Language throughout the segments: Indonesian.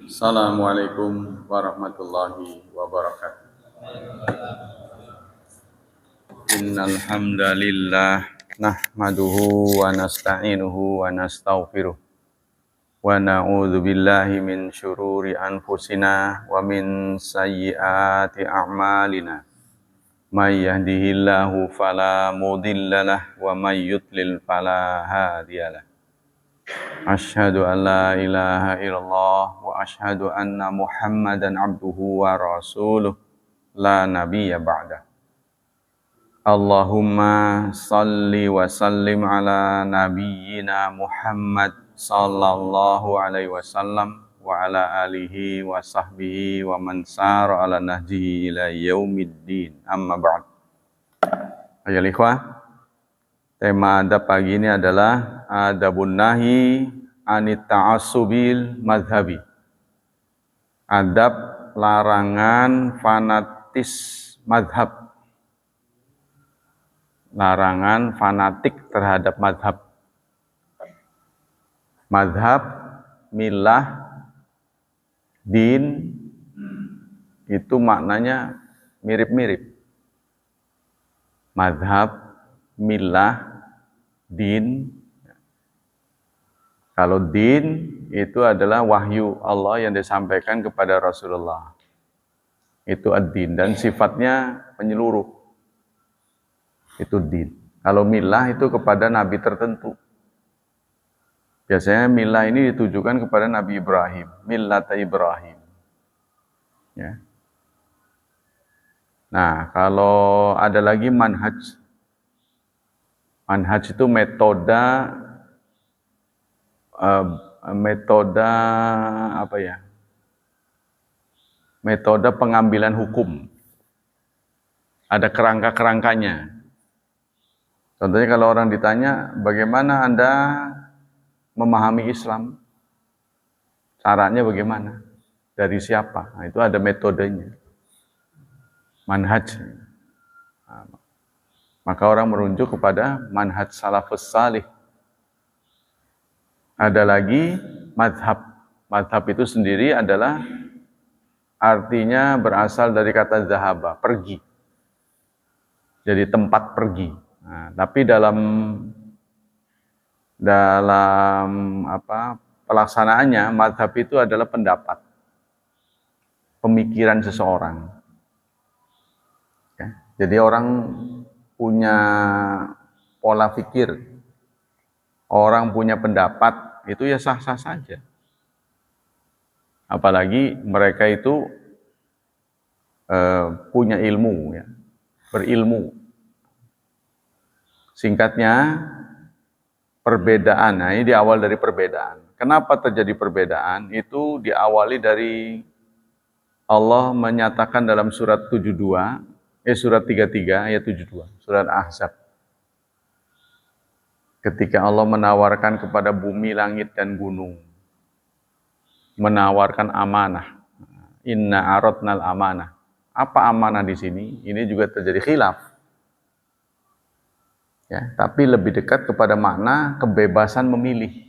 Assalamualaikum warahmatullahi wabarakatuh. Innal hamdalillah nahmaduhu wa nasta'inuhu wa nastaghfiruh wa na'udzu billahi min syururi anfusina wa min sayyiati a'malina. May yahdihillahu fala mudhillalah wa may yudlil fala hadiyalah. Asyhadu an la ilaha illallah wa asyhadu anna Muhammadan abduhu wa rasuluh la nabiyya ba'da. Allahumma salli wa sallim ala nabiyyina Muhammad sallallahu alaihi wasallam wa ala alihi wa sahbihi wa man sara ala nahjihi ila yaumiddin. Amma ba'd. Ayol ikhwah, tema adab pagi ini adalah adabun nahi anit ta'assubil madhabi. Adab larangan fanatis madhab. Larangan fanatik terhadap madhab. Madhab, milah, din, itu maknanya mirip-mirip. Madhab, milah, din. Kalau din itu adalah wahyu Allah yang disampaikan kepada Rasulullah. Itu ad-din dan sifatnya menyeluruh. Itu din. Kalau milah itu kepada nabi tertentu. Biasanya milah ini ditujukan kepada Nabi Ibrahim, millata Ibrahim. Ya. Nah, kalau ada lagi manhaj. Manhaj itu metode apa ya? Metode pengambilan hukum. Ada kerangka-kerangkanya. Contohnya kalau orang ditanya, bagaimana Anda memahami Islam? Caranya bagaimana? Dari siapa? Nah, itu ada metodenya. Manhaj. Nah, maka orang merujuk kepada manhaj salafus salih. Ada lagi madhab. Madhab itu sendiri adalah artinya berasal dari kata zahaba, pergi. Jadi tempat pergi. Nah, tapi dalam pelaksanaannya, madhab itu adalah pendapat, pemikiran seseorang. Ya, jadi orang punya pola pikir, orang punya pendapat, itu ya sah-sah saja. Apalagi mereka itu punya ilmu, ya, berilmu. Singkatnya, perbedaan. Nah, ini diawal dari perbedaan. Kenapa terjadi perbedaan? Itu diawali dari Allah menyatakan dalam surat 33 ayat 72, surat Ahzab. Ketika Allah menawarkan kepada bumi, langit, dan gunung, menawarkan amanah. Inna aradnal amanah. Apa amanah di sini? Ini juga terjadi khilaf. Ya, tapi lebih dekat kepada makna kebebasan memilih.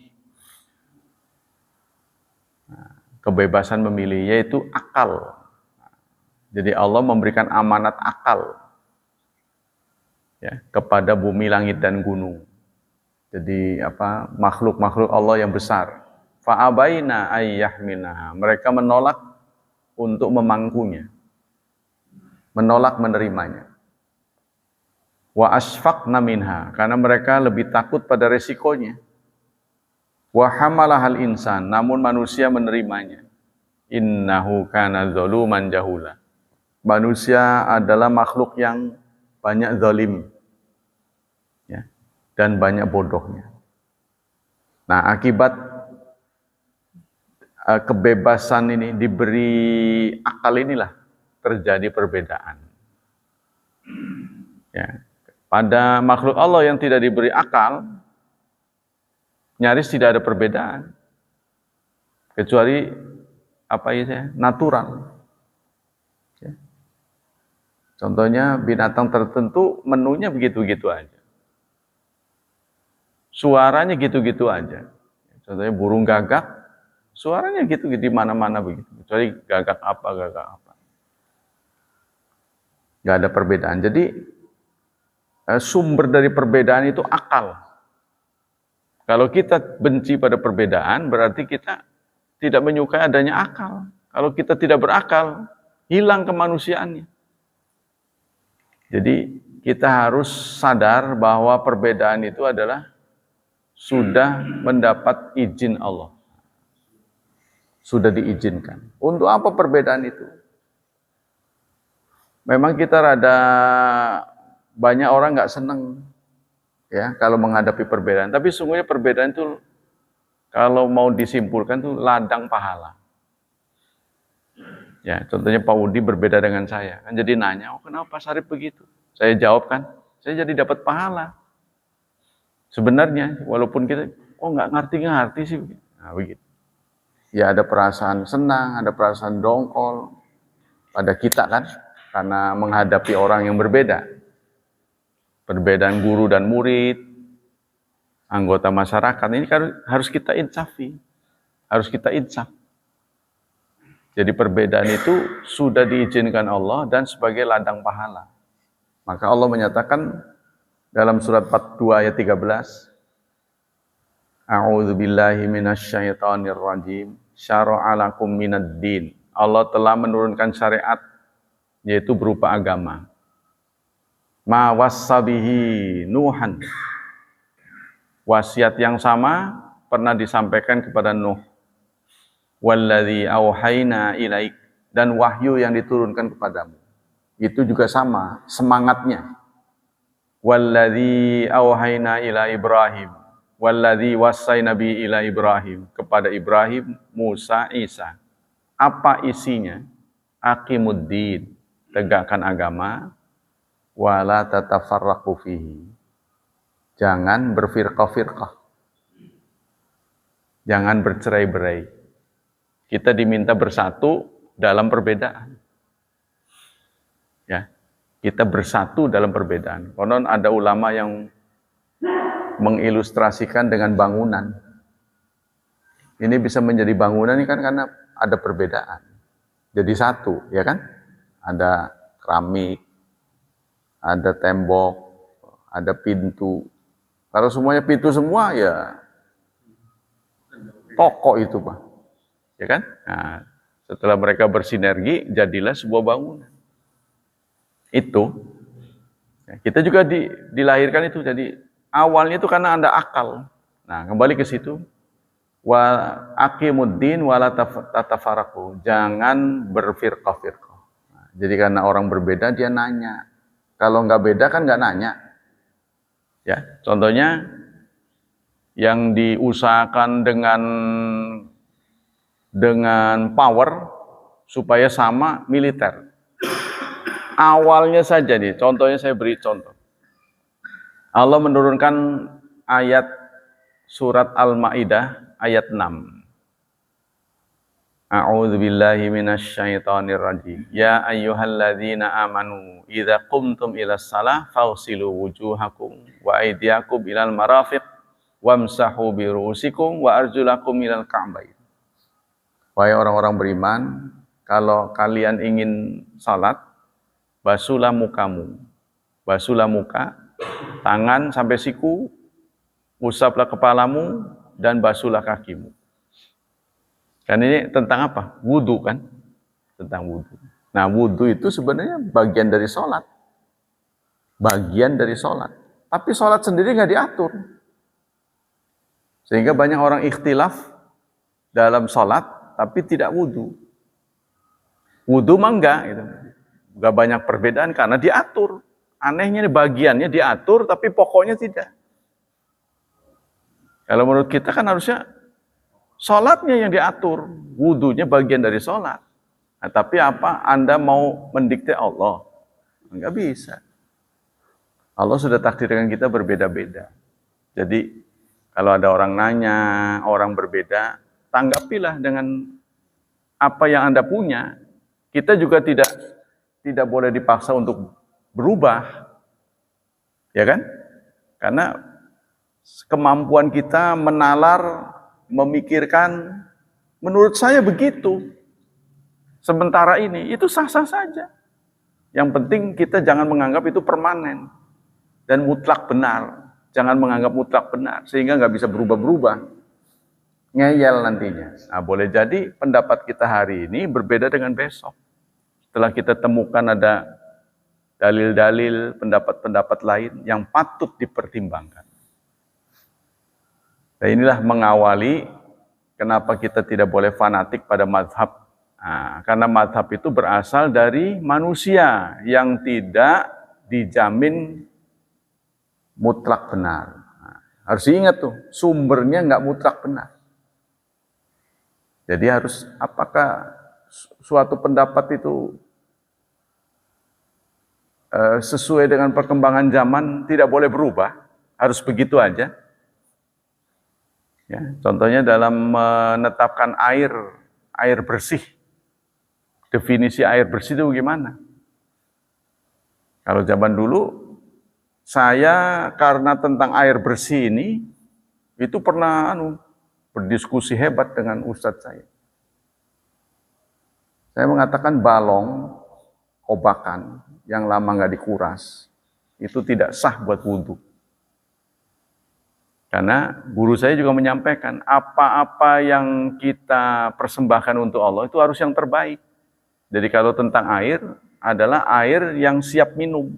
Kebebasan memilih, yaitu akal. Jadi Allah memberikan amanat akal, ya, kepada bumi, langit, dan gunung. Jadi makhluk-makhluk Allah yang besar. Fa'abaina ayyahminaha. Mereka menolak untuk memangkunya. Menolak menerimanya. Wa asfaqna minha, karena mereka lebih takut pada resikonya. Wa hamalahal insan, namun manusia menerimanya. Innahu kana zaluman jahula. Manusia adalah makhluk yang banyak zalim, ya, dan banyak bodohnya. Nah, akibat kebebasan ini diberi akal inilah terjadi perbedaan. Ya. Pada makhluk Allah yang tidak diberi akal, nyaris tidak ada perbedaan. Kecuali natural. Ya. Contohnya binatang tertentu menunya begitu-begitu aja. Suaranya gitu-gitu aja. Contohnya burung gagak, Suaranya gitu di mana-mana begitu. Kecuali gagak apa. Nggak ada perbedaan. Jadi sumber dari perbedaan itu akal. Kalau kita benci pada perbedaan, berarti kita tidak menyukai adanya akal. Kalau kita tidak berakal, hilang kemanusiaannya. Jadi kita harus sadar bahwa perbedaan itu adalah sudah mendapat izin Allah. Sudah diizinkan. Untuk apa perbedaan itu? Memang kita rada banyak orang nggak senang ya kalau menghadapi perbedaan. Tapi sungguhnya perbedaan itu kalau mau disimpulkan itu ladang pahala. Ya, contohnya Pak Udi berbeda dengan saya. Kan jadi nanya, "Oh, kenapa Pak Sarip begitu?" Saya jawab kan, saya jadi dapat pahala. Sebenarnya walaupun kita nggak ngerti sih. Nah, begitu. Ya ada perasaan senang, ada perasaan dongkol pada kita kan karena menghadapi orang yang berbeda. Perbedaan guru dan murid, anggota masyarakat ini kan harus kita insafi. Harus kita insaf. Jadi perbedaan itu sudah diizinkan Allah dan sebagai ladang pahala. Maka Allah menyatakan dalam surat 42 ayat 13, A'udzu billahi minasyaitonir rajim. Syara'a lakum minad din. Allah telah menurunkan syariat yaitu berupa agama. Ma wassabihi Nuhan. Wasiat yang sama pernah disampaikan kepada Nuh. Walladzi auhayna ilaik, dan wahyu yang diturunkan kepadamu. Itu juga sama semangatnya. Walladzi auhayna ila Ibrahim, walladzi wassayna bi ila Ibrahim, kepada Ibrahim, Musa, Isa. Apa isinya? Aqimuddin, tegakkan agama, wala tatafarraqu fihi. Jangan berfirqah-firqah. Jangan bercerai-berai. Kita diminta bersatu dalam perbedaan. Ya, kita bersatu dalam perbedaan. Konon ada ulama yang mengilustrasikan dengan bangunan. Ini bisa menjadi bangunan ini kan karena ada perbedaan. Jadi satu, ya kan? Ada keramik, ada tembok, ada pintu. Kalau semuanya pintu semua ya toko itu, Pak. Ya kan? Nah, setelah mereka bersinergi, jadilah sebuah bangunan. Itu. Ya, kita juga dilahirkan itu. Jadi awalnya itu karena ada akal. Nah, kembali ke situ. Wa aqimuddin wa la tatafarraqu. Jangan berfirqah-firqah. Nah, jadi karena orang berbeda, dia nanya. Kalau nggak beda kan nggak nanya. Ya, contohnya yang diusahakan dengan power supaya sama militer. Awalnya saja nih, contohnya saya beri contoh. Allah menurunkan ayat surat Al-Maidah ayat 6. A'udzu billahi minasyaitonir rajim. Ya ayyuhalladzina amanu idza qumtum ilas shalah fagsilu wujuhakum wa aydiyakum ilal marafiq wamsahu bi ru'usikum wa arjulakum ilal ka'bayn. Wahai orang-orang beriman, kalau kalian ingin salat, basuhlah mukamu. Basuhlah muka, tangan sampai siku, usaplah kepalamu, dan basuhlah kakimu. Kan ini tentang apa? Wudu kan? Tentang wudu. Nah, wudu itu sebenarnya bagian dari salat. Bagian dari salat. Tapi salat sendiri nggak diatur. Sehingga banyak orang ikhtilaf dalam salat, tapi tidak wudu. Wudu mah enggak, gitu. Enggak banyak perbedaan karena diatur. Anehnya bagiannya diatur, tapi pokoknya tidak. Kalau menurut kita kan harusnya salatnya yang diatur, wudunya bagian dari salat. Nah, tapi apa? Anda mau mendikte Allah? Enggak bisa. Allah sudah takdirkan kita berbeda-beda. Jadi kalau ada orang nanya, orang berbeda, tanggapilah dengan apa yang Anda punya. Kita juga tidak boleh dipaksa untuk berubah. Ya kan? Karena kemampuan kita menalar, memikirkan Menurut saya begitu. Sementara ini, itu sah-sah saja. Yang penting kita jangan menganggap itu permanen dan mutlak benar. Jangan menganggap mutlak benar, sehingga nggak bisa berubah-berubah. Ngeyel nantinya. Nah, boleh jadi pendapat kita hari ini berbeda dengan besok. Setelah kita temukan ada dalil-dalil, pendapat-pendapat lain yang patut dipertimbangkan. Nah, inilah mengawali kenapa kita tidak boleh fanatik pada mazhab. Nah, karena mazhab itu berasal dari manusia yang tidak dijamin mutlak benar. Nah, harus diingat tuh, sumbernya nggak mutlak benar. Jadi harus, apakah suatu pendapat itu sesuai dengan perkembangan zaman, tidak boleh berubah, harus begitu aja. Ya, contohnya dalam menetapkan air bersih. Definisi air bersih itu gimana? Kalau zaman dulu, saya karena tentang air bersih ini, itu pernah berdiskusi hebat dengan ustadz saya. Saya mengatakan balong, kobakan, yang lama nggak dikuras, itu tidak sah buat wudhu. Karena guru saya juga menyampaikan, apa-apa yang kita persembahkan untuk Allah, itu harus yang terbaik. Jadi kalau tentang air, adalah air yang siap minum.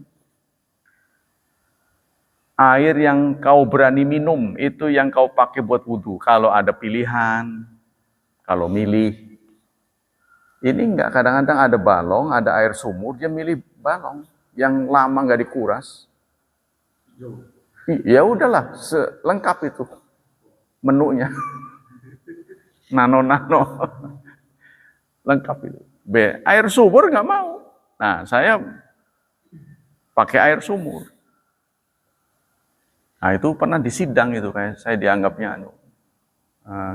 Air yang kau berani minum, itu yang kau pakai buat wudhu. Kalau ada pilihan, kalau milih. Ini enggak, kadang-kadang ada balong, ada air sumur, dia milih balong. Yang lama nggak dikuras. Ya udahlah, lengkap itu menunya. Nano-nano. Lengkap itu. Air sumur nggak mau. Nah, saya pakai air sumur. Nah, itu pernah disidang itu, kayak saya dianggapnya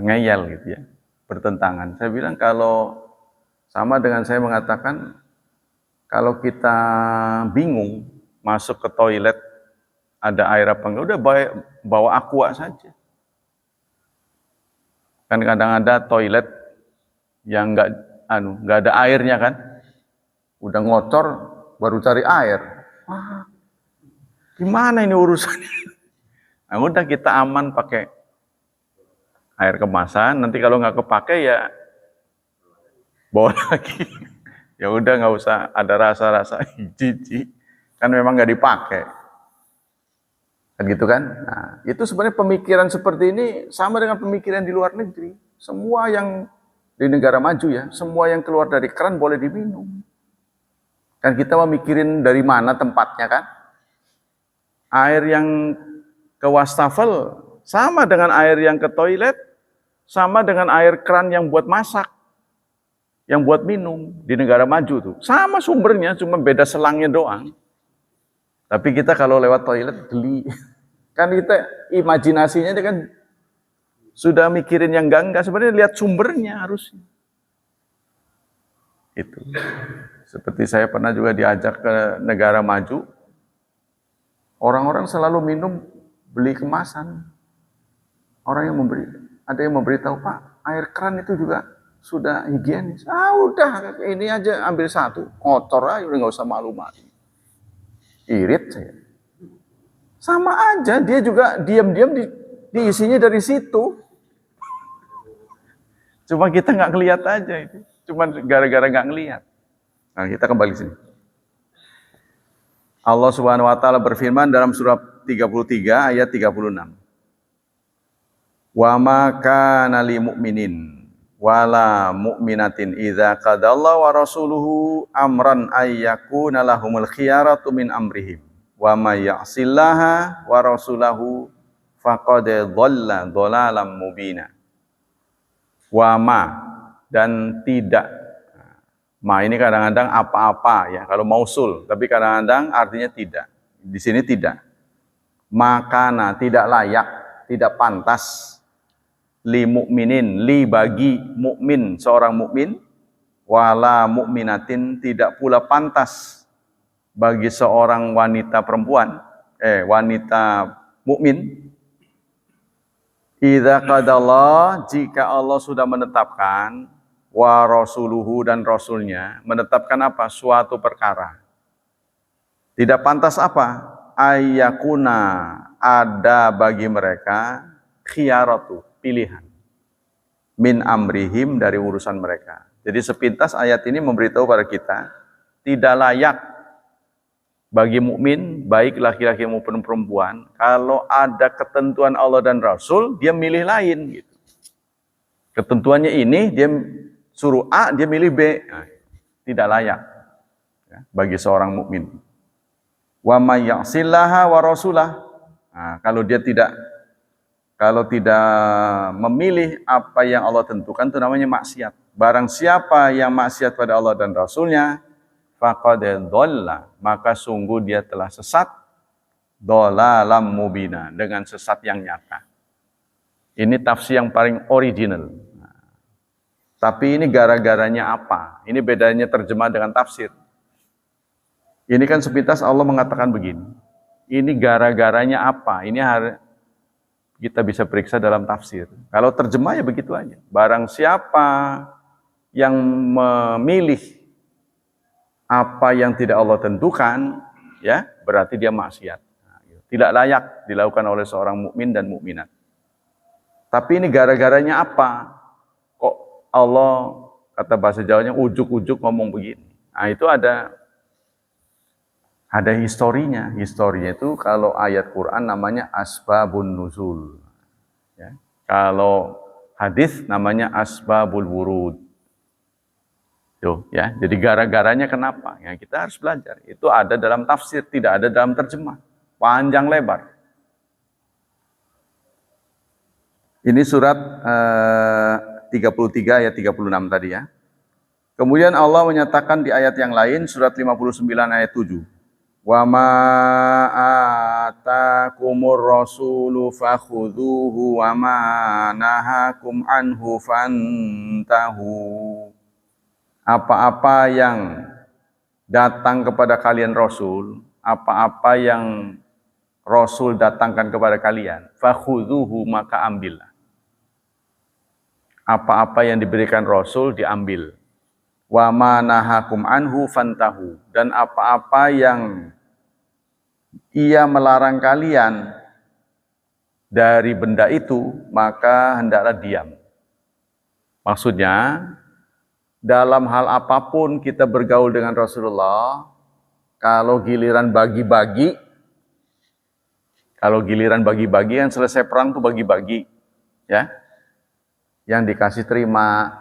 ngeyel gitu ya, bertentangan. Saya bilang kalau sama dengan saya mengatakan kalau kita bingung masuk ke toilet ada air apa enggak, udah bawa aqua saja. Kan kadang ada toilet yang nggak ada airnya kan, udah ngocor baru cari air. Wah, gimana ini urusannya? Nah, udah kita aman pakai air kemasan. Nanti kalau nggak kepake ya bawa lagi. Ya udah nggak usah ada rasa-rasa jijik. Kan memang nggak dipakai. Kan gitu kan? Nah, itu sebenarnya pemikiran seperti ini sama dengan pemikiran di luar negeri. Semua yang di negara maju ya, semua yang keluar dari keran boleh diminum. Kan kita memikirin dari mana tempatnya kan? Air yang ke wastafel sama dengan air yang ke toilet, sama dengan air keran yang buat masak, yang buat minum di negara maju tuh. Sama sumbernya, cuma beda selangnya doang. Tapi kita kalau lewat toilet geli. Kan kita imajinasinya kan sudah mikirin yang enggak, sebenarnya lihat sumbernya harusnya. Itu. Seperti saya pernah juga diajak ke negara maju, orang-orang selalu minum beli kemasan. Orang yang ada yang memberitahu, Pak, air keran itu juga sudah higienis. Ah udah, ini aja ambil satu, kotor aja, udah nggak usah malu-malu. Irit saya. Sama aja, dia juga diam-diam diisinya dari situ. Cuma kita nggak ngelihat aja itu. Cuma gara-gara nggak ngelihat. Nah, kita kembali sini. Allah Subhanahu wa taala berfirman dalam surat 33 ayat 36. Wa ma kana lil mu'minin wala mu'minatin idza qadallahu wa rasuluhu amran ay yakuna lahumul khiyaratu min amrihim wa may ya'sillaha wa rasulahu faqad dhalla dhalalan mubina. Wa ma, dan tidak. Ma ini kadang-kadang apa-apa ya, kalau mausul, tapi kadang-kadang artinya tidak. Di sini tidak. Makana, tidak layak, tidak pantas. Li mu'minin, li bagi mukmin, seorang mukmin, wala mu'minatin, tidak pula pantas bagi seorang wanita perempuan, wanita mukmin, Idza qadallah, jika Allah sudah menetapkan, wa rasuluhu dan rasulnya, menetapkan apa? Suatu perkara. Tidak pantas apa? Ayyakuna, ada bagi mereka khiyaratu, pilihan. Min amrihim, dari urusan mereka. Jadi sepintas ayat ini memberitahu pada kita, tidak layak bagi mukmin, baik laki-laki maupun perempuan, kalau ada ketentuan Allah dan Rasul, dia milih lain. Gitu. Ketentuannya ini, dia suruh A, dia milih B. Nah, tidak layak ya, bagi seorang mukmin. Wa may ya'sillaha wa rasulah. Nah, kalau tidak memilih apa yang Allah tentukan, itu namanya maksiat. Barang siapa yang maksiat pada Allah dan Rasulnya, faqad dhalla, maka sungguh dia telah sesat, dhalalam mubina, dengan sesat yang nyata. Ini tafsir yang paling original. Tapi ini gara-garanya apa? Ini bedanya terjemah dengan tafsir. Ini kan sepintas Allah mengatakan begini. Ini gara-garanya apa? Ini kita bisa periksa dalam tafsir. Kalau terjemah ya begitu aja. Barang siapa yang memilih apa yang tidak Allah tentukan, ya berarti dia maksiat. Tidak layak dilakukan oleh seorang mukmin dan mukminat. Tapi ini gara-garanya apa? Kok Allah, kata bahasa Jawanya, ujuk-ujuk ngomong begini? Nah, itu ada historinya. Historinya itu kalau ayat Quran namanya asbabun nuzul. Ya. Kalau hadis namanya asbabul wurud. Tuh, ya. Jadi gara-garanya kenapa? Ya, kita harus belajar. Itu ada dalam tafsir, tidak ada dalam terjemah. Panjang lebar. Ini surat 33 ayat 36 tadi ya. Kemudian Allah menyatakan di ayat yang lain, surat 59 ayat 7. Wa ma atakumur rasulu fakhudhuhu wa ma nahakum anhu fantahu. Apa-apa yang datang kepada kalian Rasul, apa-apa yang Rasul datangkan kepada kalian, fakhudhuhu, maka ambillah. Apa-apa yang diberikan Rasul diambil. Wa ma nahakum anhu fantahu, dan apa-apa yang ia melarang kalian dari benda itu, maka hendaklah diam. Maksudnya, dalam hal apapun kita bergaul dengan Rasulullah, kalau giliran bagi-bagi yang selesai perang tuh bagi-bagi, ya. Yang dikasih terima,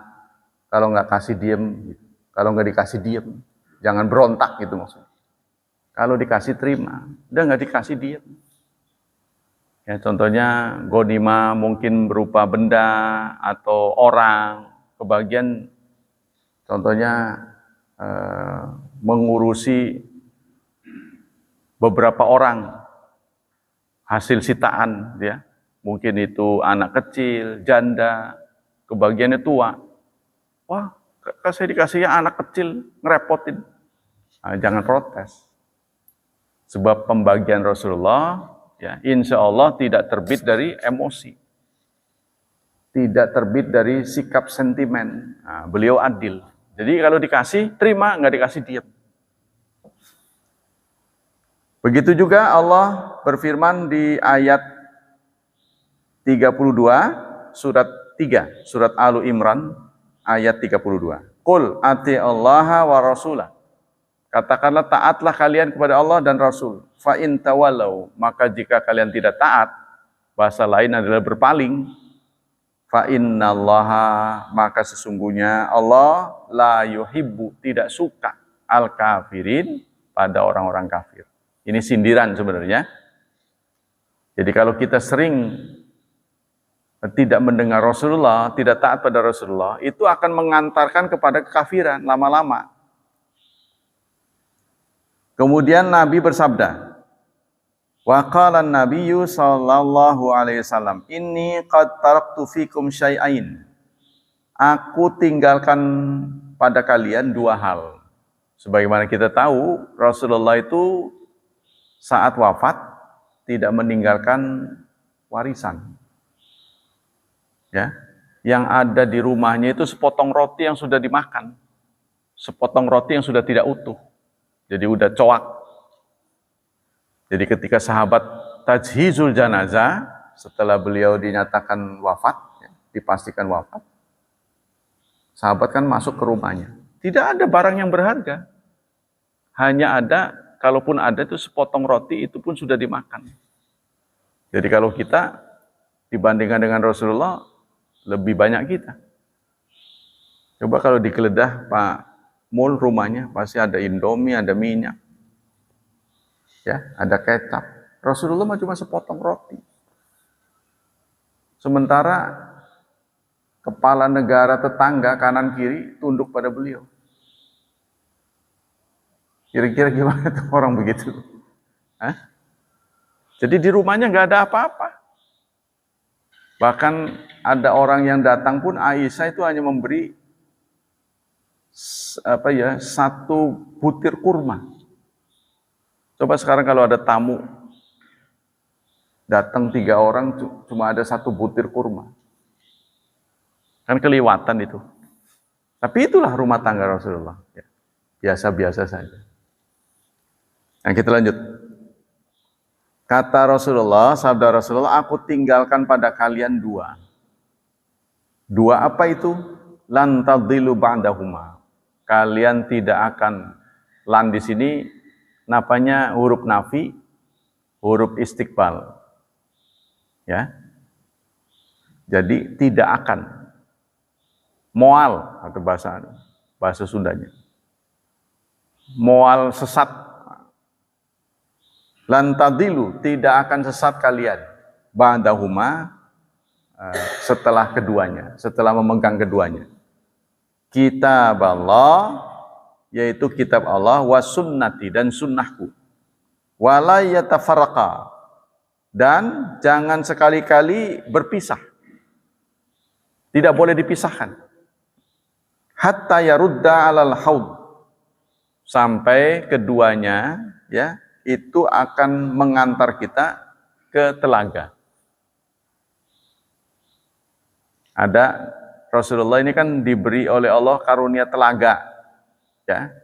kalau nggak kasih diem, kalau nggak dikasih diem, jangan berontak gitu maksudnya. Kalau dikasih terima, udah nggak dikasih diem. Ya, contohnya ghanimah mungkin berupa benda atau orang, kebagian contohnya mengurusi beberapa orang, hasil sitaan, ya, mungkin itu anak kecil, janda, kebagiannya tua. Wah, saya dikasihnya anak kecil, ngerepotin. Nah, jangan protes. Sebab pembagian Rasulullah, ya, insya Allah tidak terbit dari emosi. Tidak terbit dari sikap sentimen. Nah, beliau adil. Jadi kalau dikasih, terima, nggak dikasih diam. Begitu juga Allah berfirman di ayat 32, surat 3, surat Al-Imran, ayat 32. Qul ati'allaha wa rasulah. Katakanlah taatlah kalian kepada Allah dan Rasul. Fa in tawallau, maka jika kalian tidak taat, bahasa lain adalah berpaling. Fa innallaha, maka sesungguhnya Allah la yuhibbu, tidak suka al-kafirin, pada orang-orang kafir. Ini sindiran sebenarnya. Jadi kalau kita sering tidak mendengar Rasulullah, tidak taat pada Rasulullah, itu akan mengantarkan kepada kekafiran lama-lama. Kemudian Nabi bersabda, wa qala an-nabiyyu sallallahu alaihi wasallam, inni qad taraktu fikum syai'ain. Aku tinggalkan pada kalian dua hal. Sebagaimana kita tahu, Rasulullah itu saat wafat tidak meninggalkan warisan. Ya, yang ada di rumahnya itu sepotong roti yang sudah dimakan, sepotong roti yang sudah tidak utuh, jadi udah coak. Jadi ketika sahabat tajhizul janazah, setelah beliau dinyatakan wafat, ya, dipastikan wafat, sahabat kan masuk ke rumahnya. Tidak ada barang yang berharga. Hanya ada, kalaupun ada itu sepotong roti, itu pun sudah dimakan. Jadi kalau kita dibandingkan dengan Rasulullah, lebih banyak kita. Coba kalau digeledah Pak Mul rumahnya, pasti ada Indomie, ada minyak. Ya, ada kecap. Rasulullah mah cuma sepotong roti. Sementara kepala negara tetangga kanan kiri tunduk pada beliau. Kira-kira gimana tuh orang begitu? Hah? Jadi di rumahnya nggak ada apa-apa. Bahkan ada orang yang datang pun Aisyah itu hanya memberi satu butir kurma. Coba sekarang kalau ada tamu datang 3 orang cuma ada satu butir kurma, kan keliwatan itu. Tapi itulah rumah tangga Rasulullah. Biasa-biasa saja. Nah, kita lanjut. Kata Rasulullah, sabda Rasulullah, aku tinggalkan pada kalian 2. 2 apa itu? Lan tadillu ba'dahuma. Kalian tidak akan, lan di sini napanya huruf nafi, huruf istiqbal. Ya. Jadi tidak akan. Moal atau bahasa Sundanya. Moal sesat. Lan tadilu, tidak akan sesat kalian. Ba'dahuma, setelah keduanya, setelah memegang keduanya. Kitab Allah, yaitu kitab Allah, wa sunnati, dan sunnahku. Wala yatafarraqa, dan jangan sekali-kali berpisah. Tidak boleh dipisahkan. Hatta yarudda alal haud, sampai keduanya ya itu akan mengantar kita ke telaga. Ada Rasulullah ini kan diberi oleh Allah karunia telaga. Ya.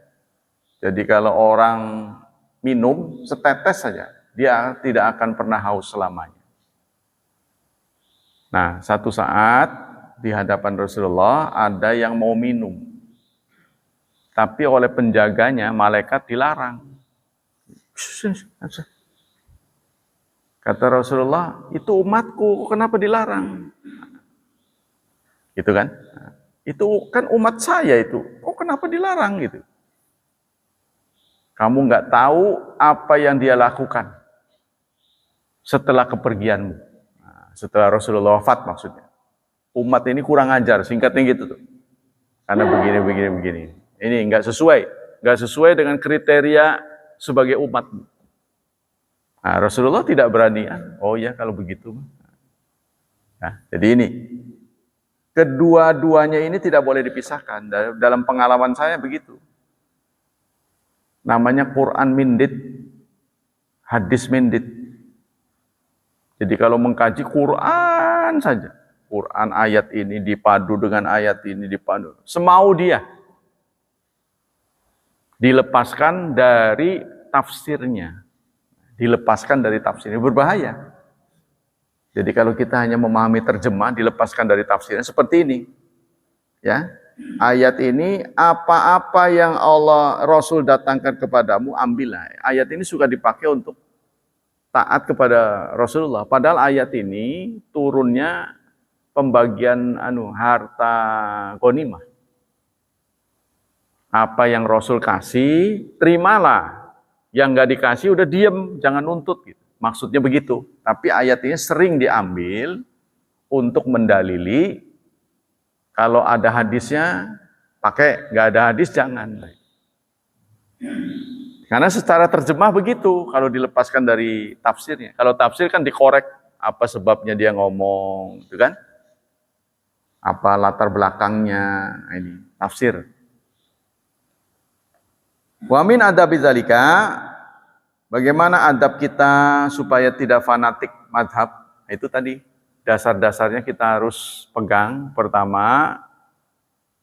Jadi kalau orang minum setetes saja, dia tidak akan pernah haus selamanya. Nah, satu saat di hadapan Rasulullah ada yang mau minum. Tapi oleh penjaganya malaikat dilarang. Kata Rasulullah, itu umatku, kenapa dilarang? Gitu kan? Itu kan umat saya itu. Oh, kenapa dilarang gitu? Kamu nggak tahu apa yang dia lakukan setelah kepergianmu. Nah, setelah Rasulullah wafat maksudnya. Umat ini kurang ajar, singkatnya gitu tuh. Karena begini. Ini nggak sesuai dengan kriteria sebagai umat. Nah, Rasulullah tidak berani. Oh ya kalau begitu. Nah, jadi ini. Kedua-duanya ini tidak boleh dipisahkan. Dalam pengalaman saya begitu. Namanya Quran mindit, hadis mindit. Jadi kalau mengkaji Quran saja, Quran ayat ini dipadu dengan ayat ini dipadu. Semau dia. Dilepaskan dari tafsirnya. Berbahaya. Jadi kalau kita hanya memahami terjemah, dilepaskan dari tafsirnya seperti ini. Ya. Ayat ini apa-apa yang Allah Rasul datangkan kepadamu, ambillah. Ayat ini suka dipakai untuk taat kepada Rasulullah. Padahal ayat ini turunnya pembagian harta ghanimah. Apa yang Rasul kasih, terimalah. Yang nggak dikasih udah diem, jangan nuntut gitu. Maksudnya begitu. Tapi ayat ini sering diambil untuk mendalili kalau ada hadisnya pakai, nggak ada hadis jangan. Karena secara terjemah begitu kalau dilepaskan dari tafsirnya. Kalau tafsir kan dikorek apa sebabnya dia ngomong, gitu kan? Apa latar belakangnya, ini tafsir. Wa min adabi dzalika, bagaimana adab kita supaya tidak fanatik madhab? Itu tadi dasar-dasarnya kita harus pegang. Pertama,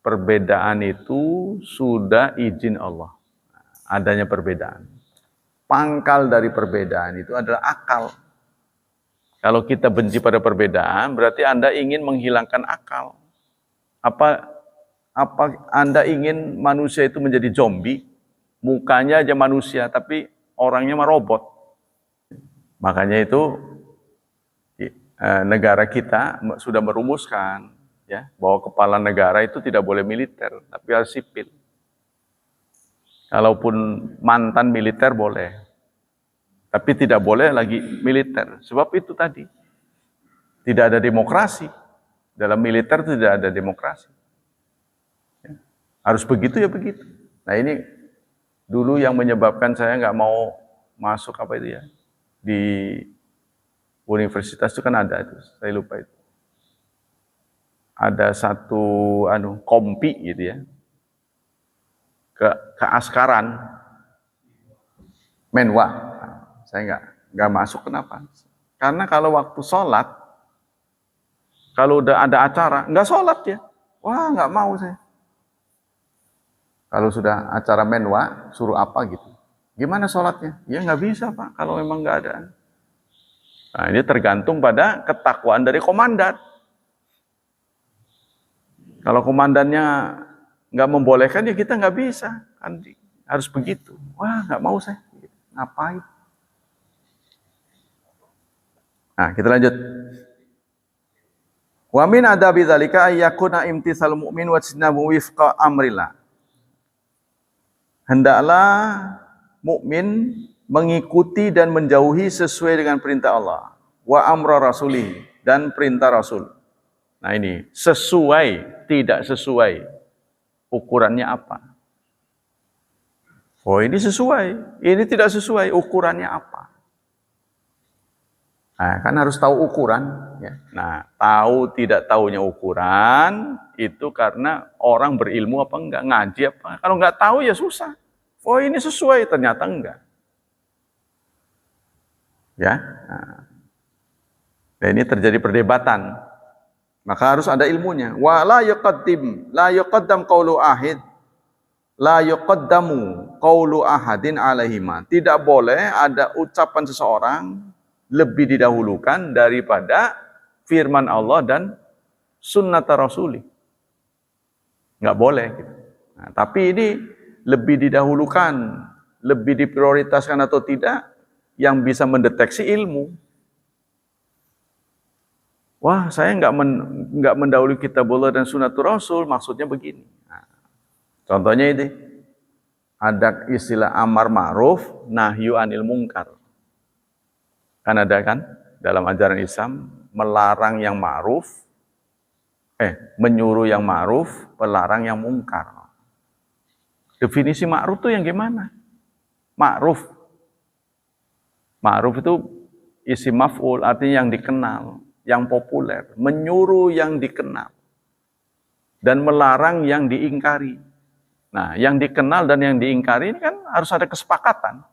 perbedaan itu sudah izin Allah. Adanya perbedaan. Pangkal dari perbedaan itu adalah akal. Kalau kita benci pada perbedaan, berarti Anda ingin menghilangkan akal. Apa Anda ingin manusia itu menjadi zombie? Mukanya aja manusia, tapi orangnya mah robot. Makanya itu negara kita sudah merumuskan ya bahwa kepala negara itu tidak boleh militer, tapi harus sipil. Kalaupun mantan militer boleh, tapi tidak boleh lagi militer. Sebab itu tadi tidak ada demokrasi. Dalam militer tidak ada demokrasi. Ya. Harus begitu ya begitu. Nah ini dulu yang menyebabkan saya nggak mau masuk apa itu ya di universitas itu kan ada itu, saya lupa itu. Ada satu kompi gitu ya. Keaskaran menwa. Saya nggak masuk, kenapa? Karena kalau waktu sholat, kalau udah ada acara, nggak sholat ya. Wah, nggak mau saya. Kalau sudah acara menwa, suruh apa gitu. Gimana sholatnya? Ya nggak bisa Pak, kalau memang nggak ada. Nah ini tergantung pada ketakwaan dari komandan. Kalau komandannya nggak membolehkan, ya kita nggak bisa. Kan harus begitu. Wah nggak mau saya. Ngapain? Nah kita lanjut. Wa min adabi dzalika ayyakuna imtitsal mu'min wa tinabu wifqa amrillah. Hendaklah mukmin mengikuti dan menjauhi sesuai dengan perintah Allah. Wa amra rasulih, dan perintah Rasul. Nah ini, sesuai, tidak sesuai. Ukurannya apa? Oh ini sesuai, ini tidak sesuai, ukurannya apa? Nah kan harus tahu ukuran. Ya. Nah tahu tidak tahunya ukuran, itu karena orang berilmu apa enggak, ngaji apa. Kalau enggak tahu ya susah. Oh ini sesuai, ternyata enggak. Ya, nah, ini terjadi perdebatan. Maka harus ada ilmunya. Wa la yuqaddam qawlu ahid, la yuqaddamu qawlu ahadin alaihima. Tidak boleh ada ucapan seseorang lebih didahulukan daripada firman Allah dan sunnah Rasul. Nggak boleh. Gitu. Nah, tapi ini lebih didahulukan, lebih diprioritaskan atau tidak, yang bisa mendeteksi ilmu. Wah, saya nggak mendahului kitabullah dan sunnatul Rasul, maksudnya begini. Nah, contohnya ini, ada istilah amar ma'ruf, nahyu anil mungkar. Kan ada kan dalam ajaran Islam melarang yang ma'ruf, menyuruh yang ma'ruf, pelarang yang mungkar. Definisi ma'ruf itu yang gimana? Ma'ruf. Ma'ruf itu isim maf'ul, artinya yang dikenal, yang populer, menyuruh yang dikenal, dan melarang yang diingkari. Nah, yang dikenal dan yang diingkari ini kan harus ada kesepakatan.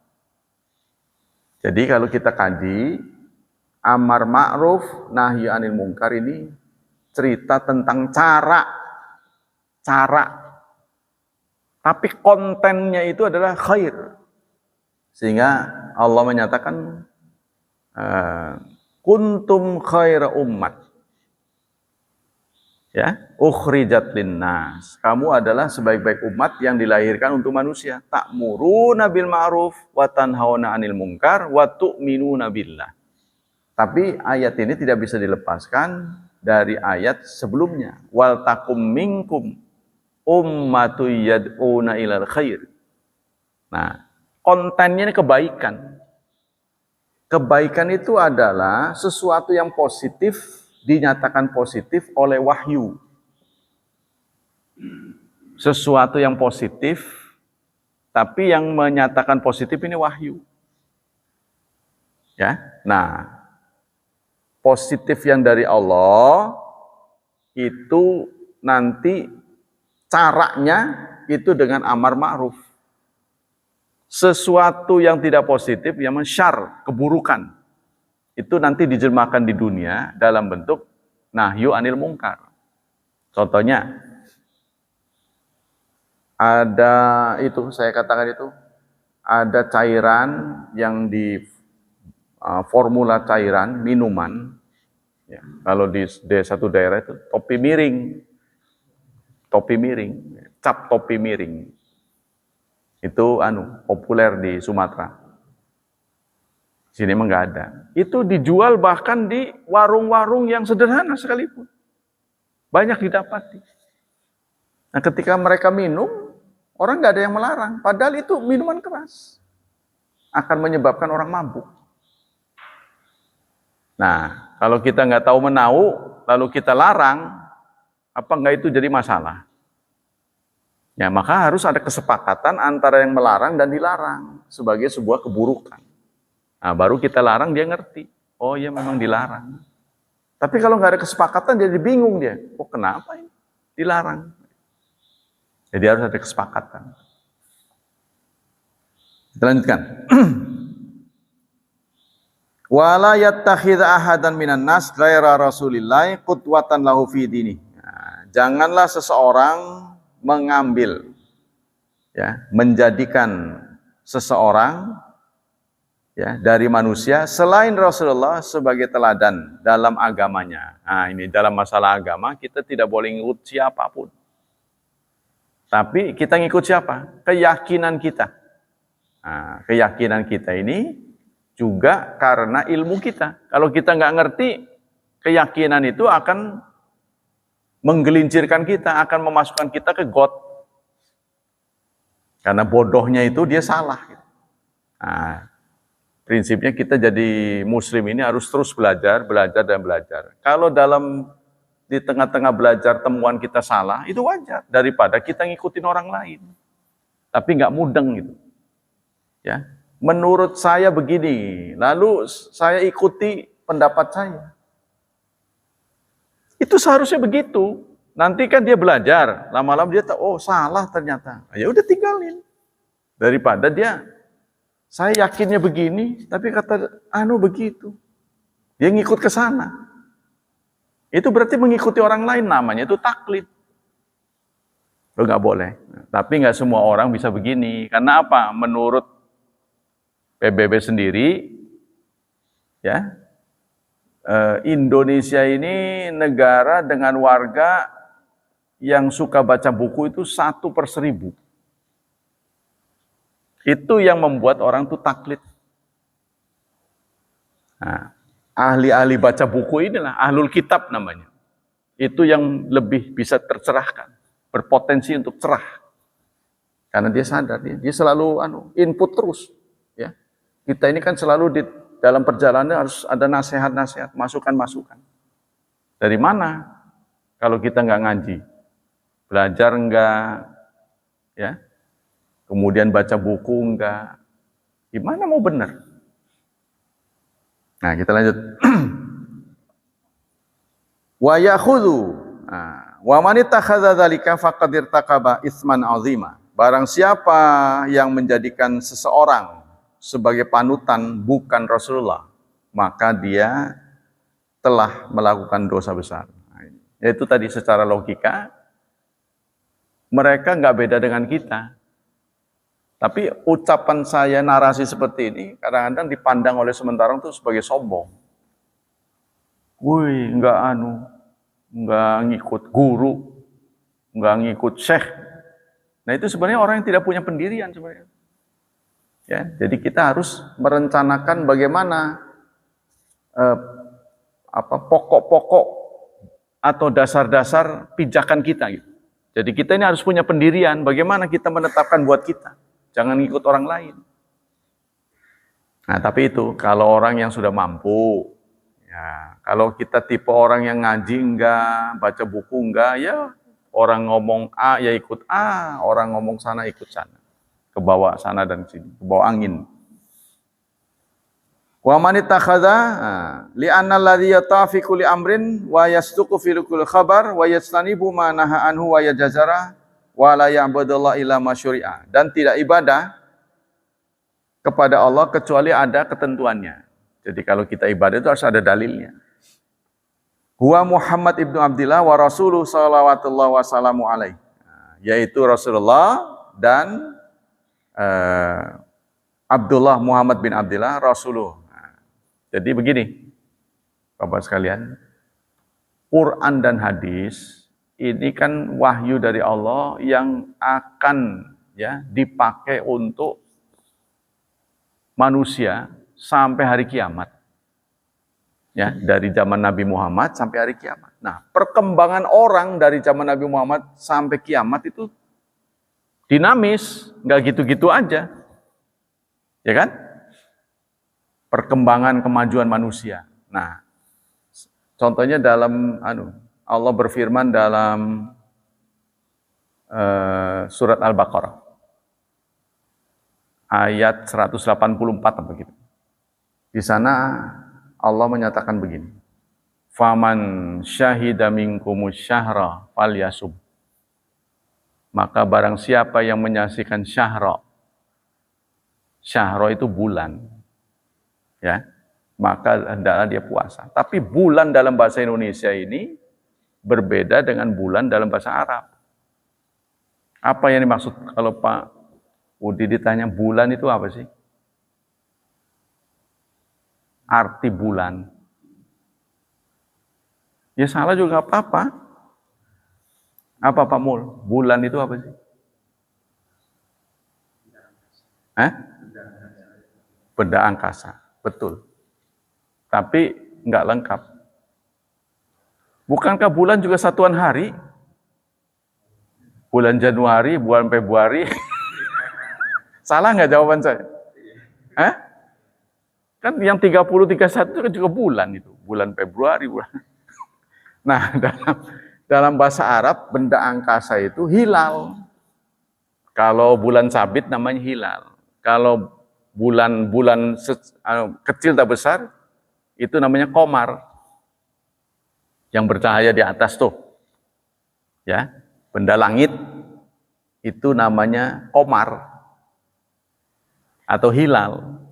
Jadi kalau kita kaji, amar ma'ruf, nahyi anil mungkar ini cerita tentang cara. Tapi kontennya itu adalah khair. Sehingga Allah menyatakan kuntum khaira ummat. Ya, ukhrijat linnas. Kamu adalah sebaik-baik umat yang dilahirkan untuk manusia. Ta'muruna bil ma'ruf wa tanhauna 'anil munkar wa tu'minuna billah. Tapi ayat ini tidak bisa dilepaskan dari ayat sebelumnya. Wal takum minkum ummatu yad'una ilal khair. Nah, kontennya ini kebaikan. Kebaikan itu adalah sesuatu yang positif, dinyatakan positif oleh wahyu. Sesuatu yang positif, tapi yang menyatakan positif ini wahyu. Ya, nah, positif yang dari Allah itu nanti caranya itu dengan amar ma'ruf. Sesuatu yang tidak positif yang syar, keburukan. itu nanti dijelmakan di dunia dalam bentuk nahyu anil mungkar. Contohnya, ada itu, saya katakan itu, ada cairan yang di formula cairan, minuman, ya, kalau di satu daerah itu topi miring, cap topi miring. Itu populer di Sumatera. Sini emang nggak ada. Itu dijual bahkan di warung-warung yang sederhana sekalipun. Banyak didapati. Nah, ketika mereka minum, orang nggak ada yang melarang. Padahal itu minuman keras. Akan menyebabkan orang mabuk. Nah, kalau kita nggak tahu menau, lalu kita larang, apa nggak itu jadi masalah? Ya, maka harus ada kesepakatan antara yang melarang dan dilarang sebagai sebuah keburukan. Nah, baru kita larang, dia ngerti. Oh ya, memang dilarang. Tapi kalau nggak ada kesepakatan, jadi bingung dia. Oh, kenapa ini dilarang? Jadi harus ada kesepakatan. Kita lanjutkan. Wala yattakhidha ahadan minan nas ghaira Rasulillah qudwatan lahu fi dini. Nah, janganlah seseorang mengambil, ya, menjadikan seseorang, ya, dari manusia selain Rasulullah sebagai teladan dalam agamanya. Nah, ini dalam masalah agama kita tidak boleh ngikut siapapun. Tapi kita ngikut siapa? Keyakinan kita. Nah, keyakinan kita ini juga karena ilmu kita. Kalau kita nggak ngerti, keyakinan itu akan menggelincirkan kita, akan memasukkan kita ke got. Karena bodohnya itu dia salah. Nah, prinsipnya kita jadi muslim ini harus terus belajar dan belajar. Kalau di tengah-tengah belajar temuan kita salah, itu wajar daripada kita ngikutin orang lain. Tapi nggak mudeng gitu. Ya, menurut saya begini, lalu saya ikuti pendapat saya. Itu seharusnya begitu. Nanti kan dia belajar, lama-lama dia tahu, oh salah ternyata. Ya udah tinggalin. Daripada saya yakinnya begini, tapi kata begitu. Dia ngikut ke sana. Itu berarti mengikuti orang lain, namanya itu taklid. Lo nggak boleh. Tapi nggak semua orang bisa begini. Karena apa? Menurut PBB sendiri, ya, Indonesia ini negara dengan warga yang suka baca buku itu 1/1000. Itu yang membuat orang tuh taklid. Nah, ahli-ahli baca buku inilah, ahlul kitab namanya. Itu yang lebih bisa tercerahkan, berpotensi untuk cerah. Karena dia sadar, dia selalu input terus. Ya. Kita ini kan selalu dalam perjalanan harus ada nasihat-nasihat, masukan-masukan. Dari mana? Kalau kita nggak ngaji, belajar enggak, ya, kemudian baca buku enggak, gimana mau benar? Nah, kita lanjut. Wa yakhudhu, wa man ittakhadha dzalika faqad irtakaba itsman 'azima. Barang siapa yang menjadikan seseorang sebagai panutan bukan Rasulullah, maka dia telah melakukan dosa besar. Yaitu tadi secara logika, mereka nggak beda dengan kita. Tapi ucapan saya, narasi seperti ini, kadang-kadang dipandang oleh sementara itu sebagai sombong. Wih, nggak ngikut guru, nggak ngikut syekh. Nah itu sebenarnya orang yang tidak punya pendirian sebenarnya. Ya, jadi kita harus merencanakan bagaimana pokok-pokok atau dasar-dasar pijakan kita. Gitu. Jadi kita ini harus punya pendirian. Bagaimana kita menetapkan buat kita, jangan ngikut orang lain. Nah, tapi itu kalau orang yang sudah mampu, ya, kalau kita tipe orang yang ngaji enggak, baca buku enggak, ya orang ngomong A ya ikut A, orang ngomong sana ikut sana. Ke bawah sana dan sini, ke bawah angin. Wa man ittakhadha li'anna alladhi yatafiqu li amrin wa yasduqu fi kulli khabar wa yastanibu ma naha anhu wa yajazara wa la ya'budullaha illa ma syuri'a. Dan tidak ibadah kepada Allah kecuali ada ketentuannya. Jadi kalau kita ibadah itu harus ada dalilnya. Huwa Muhammad ibnu Abdillah wa Rasuluh sallallahu wasallamu alaih. Yaitu Rasulullah dan Abdullah Muhammad bin Abdillah Rasulullah. Jadi begini, Bapak sekalian, Quran dan hadis ini kan wahyu dari Allah yang akan dipakai untuk manusia sampai hari kiamat. Ya, dari zaman Nabi Muhammad sampai hari kiamat. Nah, perkembangan orang dari zaman Nabi Muhammad sampai kiamat itu dinamis, nggak gitu-gitu aja. Ya kan? Perkembangan kemajuan manusia. Nah, contohnya dalam Allah berfirman dalam surat Al-Baqarah ayat 184 begitu. Di sana Allah menyatakan begini. Faman syahida minkumus syahra falyasum. Maka barang siapa yang menyaksikan syahra. Syahra itu bulan. Ya. Maka hendaklah dia puasa. Tapi bulan dalam bahasa Indonesia ini berbeda dengan bulan dalam bahasa Arab. Apa yang dimaksud kalau Pak Udi ditanya bulan itu apa sih? Arti bulan. Ya salah juga apa-apa. Apa Pak Mul? Bulan itu apa sih? Benda angkasa. Betul. Tapi nggak lengkap. Bukankah bulan juga satuan hari? Bulan Januari, bulan Februari. Salah nggak jawaban saya? Kan yang 30, 31 itu kan juga bulan itu. Bulan Februari. Nah, dalam bahasa Arab, benda angkasa itu hilal. Kalau bulan sabit namanya hilal. Kalau bulan kecil tak besar, itu namanya qamar. Yang bercahaya di atas tuh. Ya, benda langit itu namanya qamar atau hilal.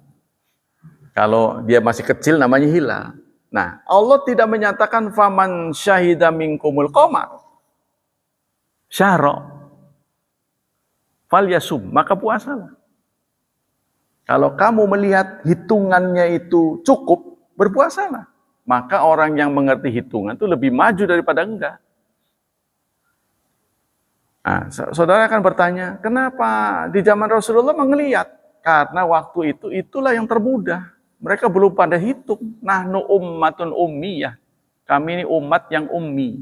Kalau dia masih kecil namanya hilal. Nah, Allah tidak menyatakan faman syahida minkumul qamar syahra falyasum, maka puasalah. Kalau kamu melihat hitungannya itu cukup, berpuasalah. Maka orang yang mengerti hitungan itu lebih maju daripada enggak. Nah, saudara akan bertanya, kenapa di zaman Rasulullah mengelihat? Karena waktu itu itulah yang termudah. Mereka belum pada hitung. Nahnu ummatun ummiyah. Kami ini umat yang ummi.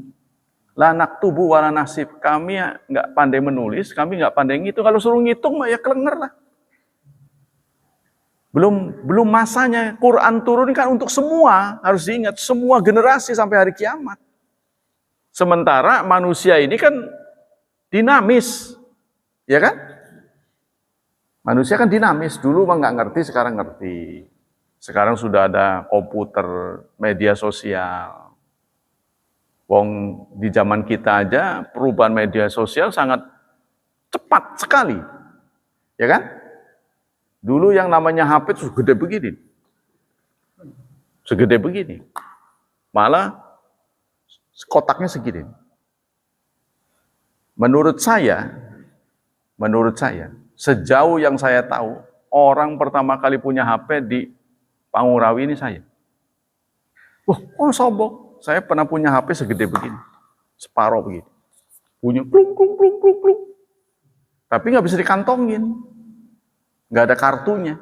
La naktubu wa la nasib. Kami nggak pandai menulis, kami nggak pandai ngitung. Kalau suruh ngitung, ya kelenger lah. Belum masanya. Quran turun kan untuk semua. Harus diingat, semua generasi sampai hari kiamat. Sementara manusia ini kan dinamis. Ya kan? Manusia kan dinamis. Dulu mah nggak ngerti, sekarang ngerti. Sekarang sudah ada komputer, media sosial. Wong di zaman kita aja perubahan media sosial sangat cepat sekali. Ya kan? Dulu yang namanya HP itu segede begini. Segede begini. Malah kotaknya segini. Menurut saya, sejauh yang saya tahu, orang pertama kali punya HP di Pangurawi ini saya. Sombong. Saya pernah punya HP segede begini. Separuh begini. Punya plung. Tapi nggak bisa dikantongin. Nggak ada kartunya.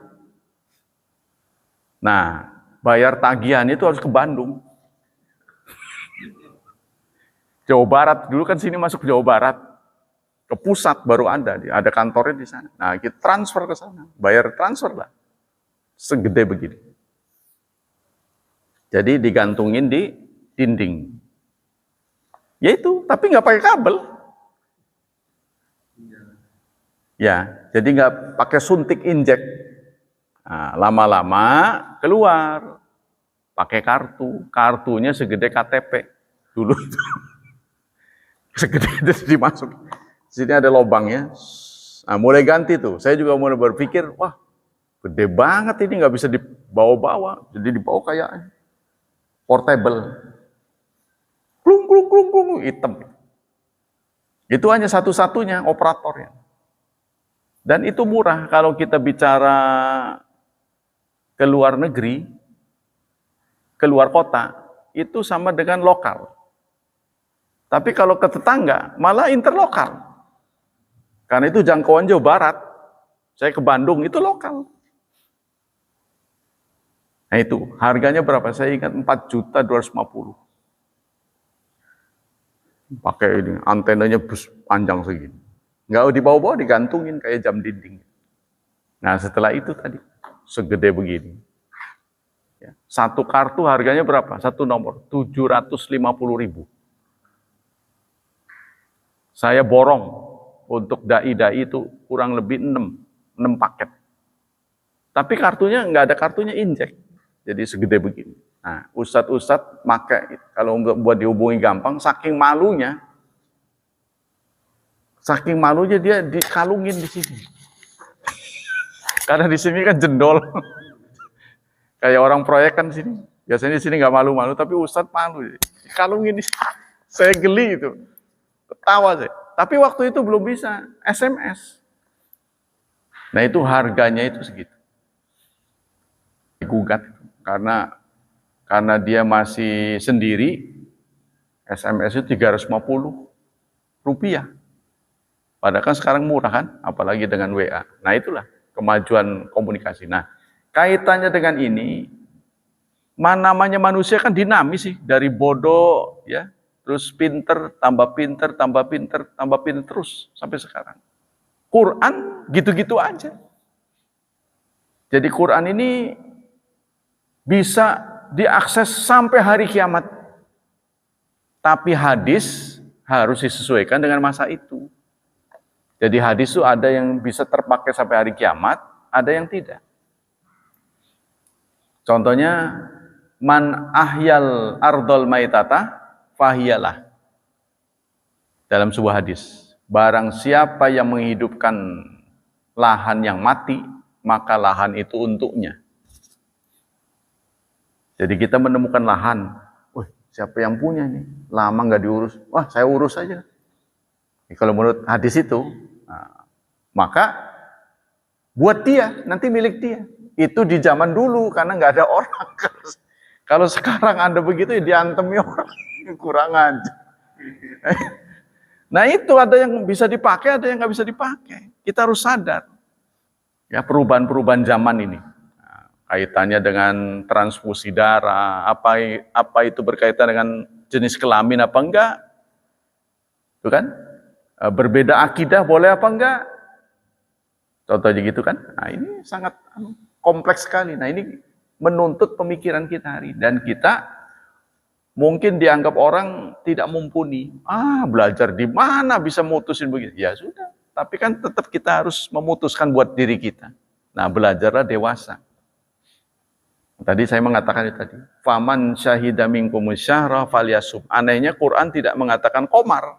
Nah, bayar tagihan itu harus ke Bandung. Jawa Barat. Dulu kan sini masuk ke Jawa Barat. Ke pusat baru ada kantornya di sana. Nah, kita transfer ke sana. Bayar transfer lah. Segede begini. Jadi digantungin di dinding. Ya itu, tapi nggak pakai kabel. Ya, jadi nggak pakai suntik injek. Nah, lama-lama keluar. Pakai kartu. Kartunya segede KTP. Dulu itu. Segede itu dimasuk. Sini ada lubangnya. Nah, mulai ganti tuh. Saya juga mulai berpikir, wah, gede banget ini, nggak bisa bawa-bawa, jadi dibawa kayak portable. Klung, klung, klung, klung, hitam. Itu hanya satu-satunya operatornya. Dan itu murah kalau kita bicara ke luar negeri, ke luar kota, itu sama dengan lokal. Tapi kalau ke tetangga, malah interlokal. Karena itu jangkauan Jawa Barat. Saya ke Bandung, itu lokal. Nah itu, harganya berapa? Saya ingat 4.250.000. Pakai ini, antenanya panjang segini. Nggak dibawa-bawa, digantungin kayak jam dinding. Nah setelah itu tadi, segede begini. Ya, satu kartu harganya berapa? Satu nomor, 750.000. Saya borong untuk dai-dai itu kurang lebih 6 paket. Tapi kartunya nggak ada kartunya injek. Jadi segede begini. Nah, ustadz-ustadz pakai, kalau buat dihubungi gampang, saking malunya dia dikalungin di sini. Karena di sini kan jendol. Kayak orang proyek kan di sini. Biasanya di sini nggak malu-malu, tapi ustadz malu. Dikalungin di sini. Saya geli itu. Ketawa saya. Tapi waktu itu belum bisa SMS. Nah itu harganya itu segitu. Digugat karena dia masih sendiri, SMS itu 350 rupiah. Padahal kan sekarang murah kan, apalagi dengan WA. Nah itulah kemajuan komunikasi. Nah kaitannya dengan ini, namanya manusia kan dinamis sih, dari bodoh ya, terus pinter, tambah pinter, tambah pinter, tambah pinter terus sampai sekarang. Quran gitu-gitu aja. Jadi Quran ini bisa diakses sampai hari kiamat. Tapi hadis harus disesuaikan dengan masa itu. Jadi hadis itu ada yang bisa terpakai sampai hari kiamat, ada yang tidak. Contohnya, man ahyal ardol maitata fahiyalah. Dalam sebuah hadis, barang siapa yang menghidupkan lahan yang mati, maka lahan itu untuknya. Jadi kita menemukan lahan, wah siapa yang punya nih? Lama nggak diurus, wah saya urus aja. Kalau menurut hadis itu, nah, maka buat dia, nanti milik dia. Itu di zaman dulu karena nggak ada orang. Kalau sekarang Anda begitu ya diantemi orang, kurang aja. Nah itu ada yang bisa dipakai, ada yang nggak bisa dipakai. Kita harus sadar ya perubahan-perubahan zaman ini. Nah, kaitannya dengan transfusi darah, apa itu berkaitan dengan jenis kelamin apa enggak? Itu kan? Berbeda akidah boleh apa enggak? Contohnya gitu kan? Nah ini sangat kompleks sekali. Nah ini menuntut pemikiran kita hari. Dan kita mungkin dianggap orang tidak mumpuni. Belajar di mana bisa mutusin begitu? Ya sudah. Tapi kan tetap kita harus memutuskan buat diri kita. Nah belajarlah dewasa. Tadi saya mengatakan itu tadi. Faman syahida minkumus syahra falyasum. Anehnya Quran tidak mengatakan qamar.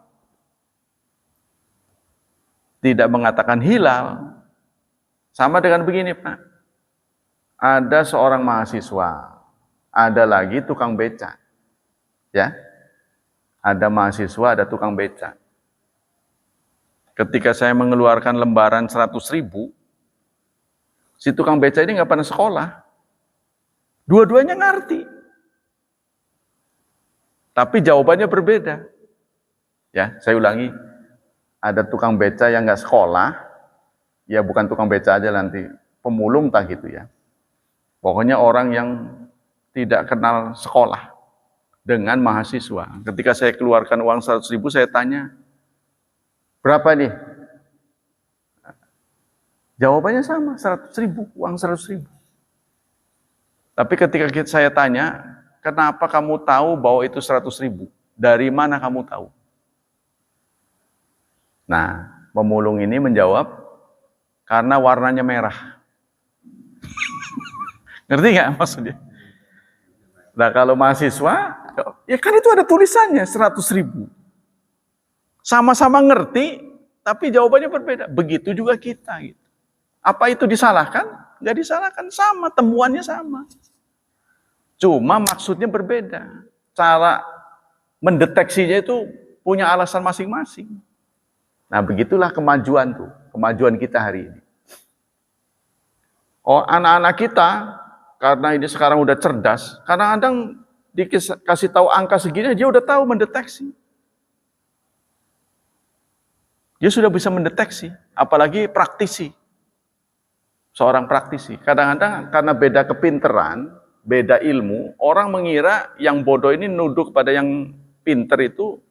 Tidak mengatakan hilal. Sama dengan begini Pak. Ada seorang mahasiswa. Ada lagi tukang beca. Ya, ada mahasiswa, ada tukang beca. Ketika saya mengeluarkan lembaran 100.000, si tukang beca ini nggak pernah sekolah. Dua-duanya ngerti. Tapi jawabannya berbeda. Ya, saya ulangi. Ada tukang beca yang nggak sekolah, ya bukan tukang beca aja nanti, pemulung tak gitu ya. Pokoknya orang yang tidak kenal sekolah dengan mahasiswa. Ketika saya keluarkan uang 100.000, saya tanya, berapa nih? Jawabannya sama, 100.000, uang 100.000. Tapi ketika saya tanya, kenapa kamu tahu bahwa itu 100.000? Dari mana kamu tahu? Nah, pemulung ini menjawab, karena warnanya merah. Ngerti nggak maksudnya? Nah, kalau mahasiswa, ya kan itu ada tulisannya 100.000. Sama-sama ngerti, tapi jawabannya berbeda. Begitu juga kita. Gitu. Apa itu disalahkan? nggak disalahkan, sama, temuannya sama. Cuma maksudnya berbeda. Cara mendeteksinya itu punya alasan masing-masing. Nah, begitulah kemajuan tuh, kemajuan kita hari ini. Oh, anak-anak kita, karena ini sekarang udah cerdas, kadang-kadang dikasih tahu angka segini, dia udah tahu mendeteksi. Dia sudah bisa mendeteksi, apalagi praktisi. Seorang praktisi. Kadang-kadang karena beda kepinteran, beda ilmu, orang mengira yang bodoh ini nuduh kepada yang pinter itu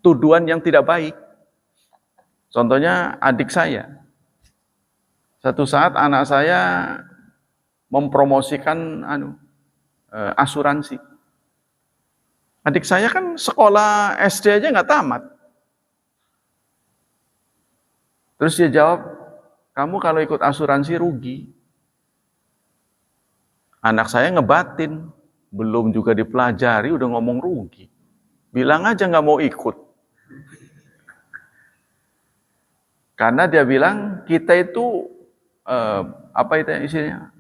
tuduhan yang tidak baik. Contohnya adik saya. Satu saat anak saya mempromosikan asuransi. Adik saya kan sekolah SD aja nggak tamat. Terus dia jawab, kamu kalau ikut asuransi rugi. Anak saya ngebatin, belum juga dipelajari udah ngomong rugi. Bilang aja nggak mau ikut. Karena dia bilang kita itu apa itu isinya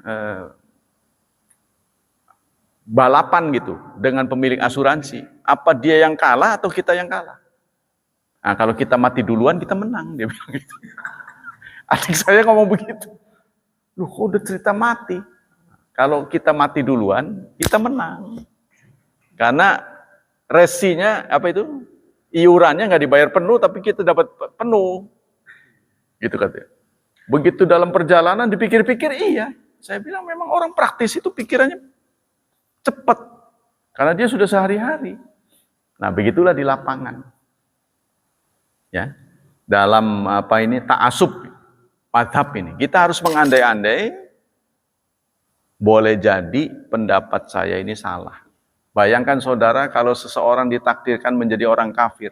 balapan gitu dengan pemilik asuransi. Apa dia yang kalah atau kita yang kalah? Nah, kalau kita mati duluan kita menang, dia bilang gitu. Adik saya ngomong begitu. Loh, kok udah cerita mati? Kalau kita mati duluan, kita menang. Karena resinya apa itu? Iurannya nggak dibayar penuh, tapi kita dapat penuh. Gitu katanya. Begitu dalam perjalanan dipikir-pikir, iya. Saya bilang memang orang praktis itu pikirannya cepat. Karena dia sudah sehari-hari. Nah, begitulah di lapangan. Ya. Dalam apa ini ta'assub madhab ini. Kita harus mengandai-andai, boleh jadi pendapat saya ini salah. Bayangkan saudara kalau seseorang ditakdirkan menjadi orang kafir.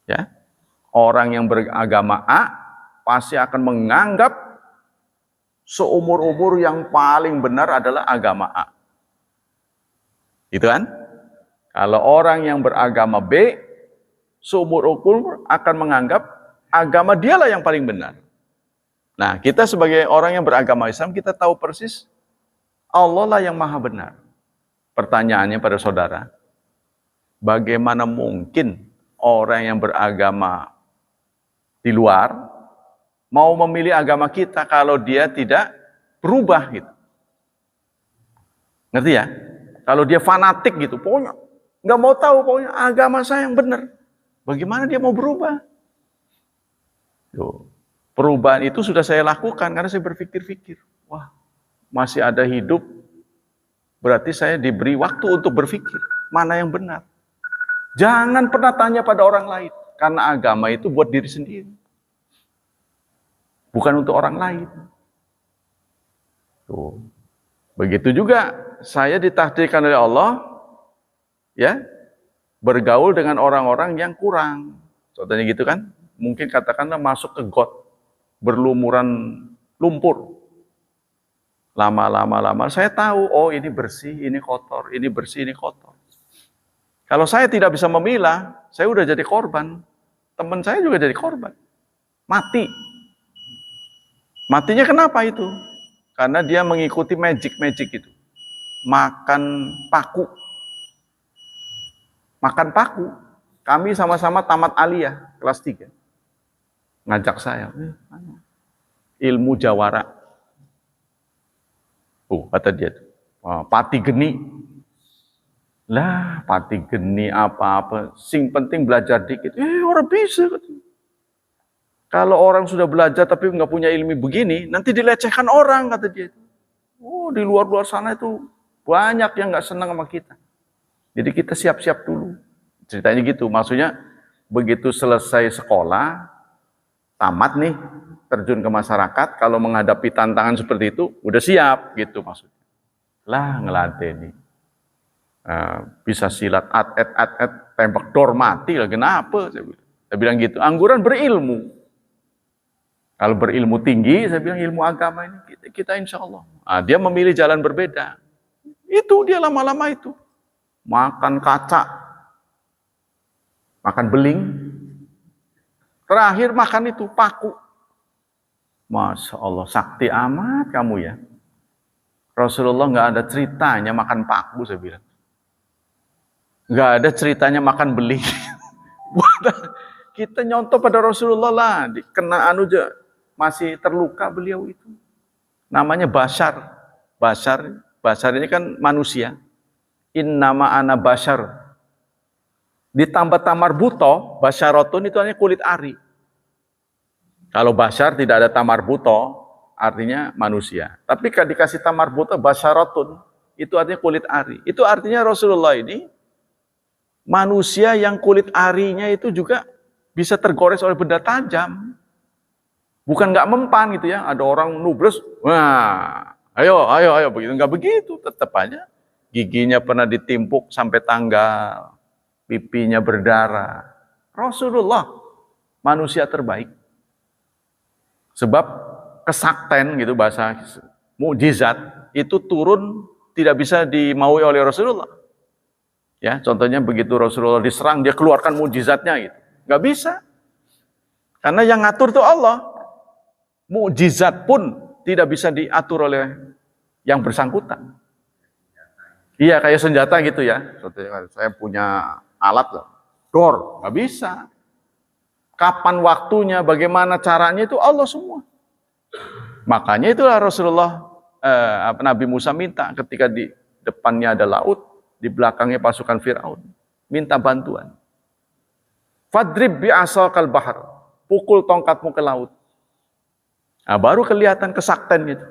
Ya. Orang yang beragama A pasti akan menganggap seumur-umur yang paling benar adalah agama A. Itu kan? Kalau orang yang beragama B, seumur-umur akan menganggap agama dialah yang paling benar. Nah, kita sebagai orang yang beragama Islam, kita tahu persis Allah lah yang maha benar. Pertanyaannya pada saudara, bagaimana mungkin orang yang beragama di luar mau memilih agama kita kalau dia tidak berubah gitu? Ngerti ya? Kalau dia fanatik gitu, pokoknya nggak mau tahu, pokoknya agama saya yang benar. Bagaimana dia mau berubah? Tuh. Perubahan itu sudah saya lakukan karena saya berpikir-pikir. Wah, masih ada hidup, berarti saya diberi waktu untuk berpikir. Mana yang benar? Jangan pernah tanya pada orang lain. Karena agama itu buat diri sendiri. Bukan untuk orang lain. Tuh. Begitu juga saya ditakdirkan oleh Allah, ya, bergaul dengan orang-orang yang kurang. Contohnya gitu kan, mungkin katakanlah masuk ke got, berlumuran lumpur. Lama-lama saya tahu, oh ini bersih, ini kotor, ini bersih, ini kotor. Kalau saya tidak bisa memilah, saya udah jadi korban. Teman saya juga jadi korban. Mati. Matinya kenapa itu? Karena dia mengikuti magic itu. Makan paku. Makan paku. Kami sama-sama tamat aliyah, kelas 3. Ngajak saya. Ilmu jawara. Kata dia. Pati geni. Lah, pati geni apa-apa. Sing penting belajar dikit. Orang bisa. Kalau orang sudah belajar tapi nggak punya ilmu begini, nanti dilecehkan orang, kata dia. Oh, di luar-luar sana itu banyak yang nggak senang sama kita. Jadi kita siap-siap dulu. Ceritanya gitu, maksudnya begitu selesai sekolah, tamat nih, terjun ke masyarakat, kalau menghadapi tantangan seperti itu, udah siap gitu maksudnya. Lah, ngeladeni. Bisa silat, tembak dor mati lah, kenapa? Saya bilang gitu, angguran berilmu. Kalau berilmu tinggi, saya bilang ilmu agama ini, kita insya Allah. Dia memilih jalan berbeda. Itu dia lama-lama itu. Makan kaca. Makan beling. Terakhir makan itu paku. Masya Allah, sakti amat kamu ya. Rasulullah nggak ada ceritanya makan paku, saya bilang. Nggak ada ceritanya makan beli. Kita nyontoh pada Rasulullah lah, kena aja masih terluka beliau itu. Namanya Bashar. Bashar ini kan manusia. Innama ana bashar. Ditambah tamar buto, basharotun itu hanya kulit ari. Kalau bashar tidak ada tamar buto, artinya manusia. Tapi kalau dikasih tamar buto, basharotun, itu artinya kulit ari. Itu artinya Rasulullah ini manusia yang kulit arinya itu juga bisa tergores oleh benda tajam. Bukan nggak mempan gitu ya. Ada orang nubrus, wah, ayo, begitu. Nggak begitu, tetap aja. Giginya pernah ditimpuk sampai tanggal, pipinya berdarah. Rasulullah, manusia terbaik. Sebab kesakten gitu bahasa mukjizat itu turun tidak bisa dimaui oleh Rasulullah. Ya, contohnya begitu Rasulullah diserang, dia keluarkan mukjizatnya gitu. Nggak bisa. Karena yang ngatur itu Allah. Mukjizat pun tidak bisa diatur oleh yang bersangkutan. Iya, kayak senjata gitu ya. Contohnya saya punya alat loh. Dor, nggak bisa. Kapan waktunya, bagaimana caranya itu Allah semua. Makanya itulah Rasulullah, Nabi Musa minta ketika di depannya ada laut, di belakangnya pasukan Firaun, minta bantuan. Fadrib bi'asakal bahar, pukul tongkatmu ke laut. Nah, baru kelihatan kesakten gitu.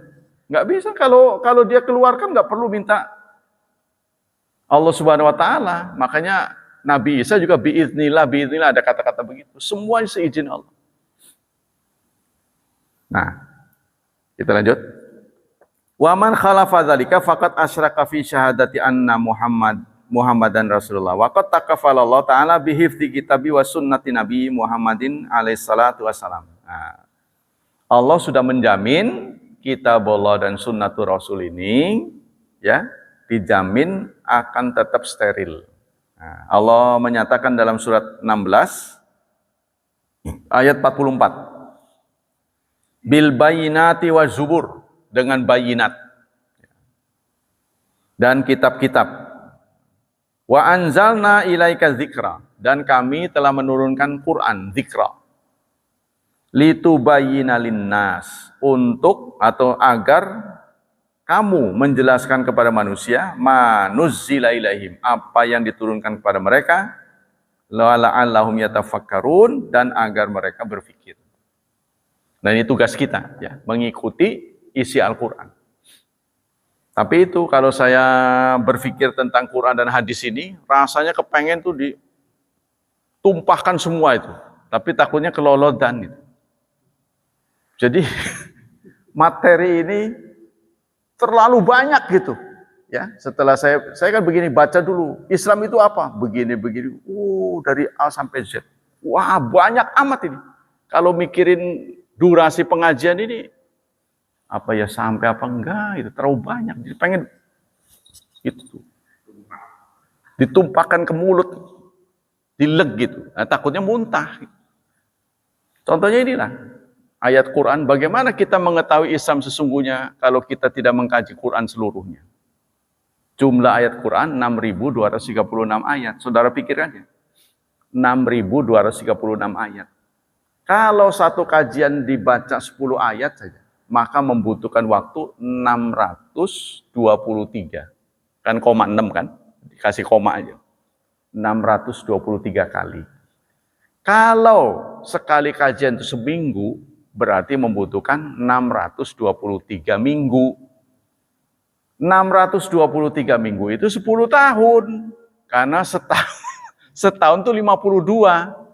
Nggak bisa kalau dia keluarkan nggak perlu minta Allah Subhanahu Wa Taala. Makanya Nabi Isa juga biiznillah ada kata-kata begitu. Semuanya seizin Allah. Nah, kita lanjut. Wa man khalafa dzalika faqad asyraka fi syahadati anna Muhammadan Rasulullah. Wa qad takafala Allah taala bi hifdzi kitabi wa sunnati Nabi Muhammadin alaihi salatu wassalam. Nah, Allah sudah menjamin kitab Allah dan sunnatul Rasul ini ya dijamin akan tetap steril. Nah, Allah menyatakan dalam surat 16 ayat 44. Bil bayinati wa zubur, dengan bayinat dan kitab-kitab. Wa anzalna ilaika dzikra, dan kami telah menurunkan Quran, dzikra. Litubayyina linnas, untuk atau agar kamu menjelaskan kepada manusia manuzzila ilaihim, apa yang diturunkan kepada mereka, la'allahum yatafakkarun, dan agar mereka berpikir. Nah, ini tugas kita ya, mengikuti isi Al-Quran. Tapi itu kalau saya berpikir tentang Quran dan hadis ini, rasanya kepengen tuh ditumpahkan semua itu. Tapi takutnya kelolodan gitu. Jadi materi ini terlalu banyak gitu. Ya, setelah saya kan begini, baca dulu Islam itu apa? Begini. Dari A sampai Z. Wah, banyak amat ini. Kalau mikirin durasi pengajian ini, apa ya sampai apa enggak, itu terlalu banyak. Jadi pengen itu ditumpahkan ke mulut, dileg gitu. Nah, takutnya muntah. Contohnya inilah ayat Quran. Bagaimana kita mengetahui Islam sesungguhnya kalau kita tidak mengkaji Quran seluruhnya? Jumlah ayat Quran 6.236 ayat. Saudara pikir aja. 6.236 ayat. Kalau satu kajian dibaca 10 ayat saja, maka membutuhkan waktu 623. Kan koma 6 kan? Dikasih koma aja. 623 kali. Kalau sekali kajian itu seminggu, berarti membutuhkan 623 minggu. 623 minggu itu 10 tahun. Karena setahun itu 52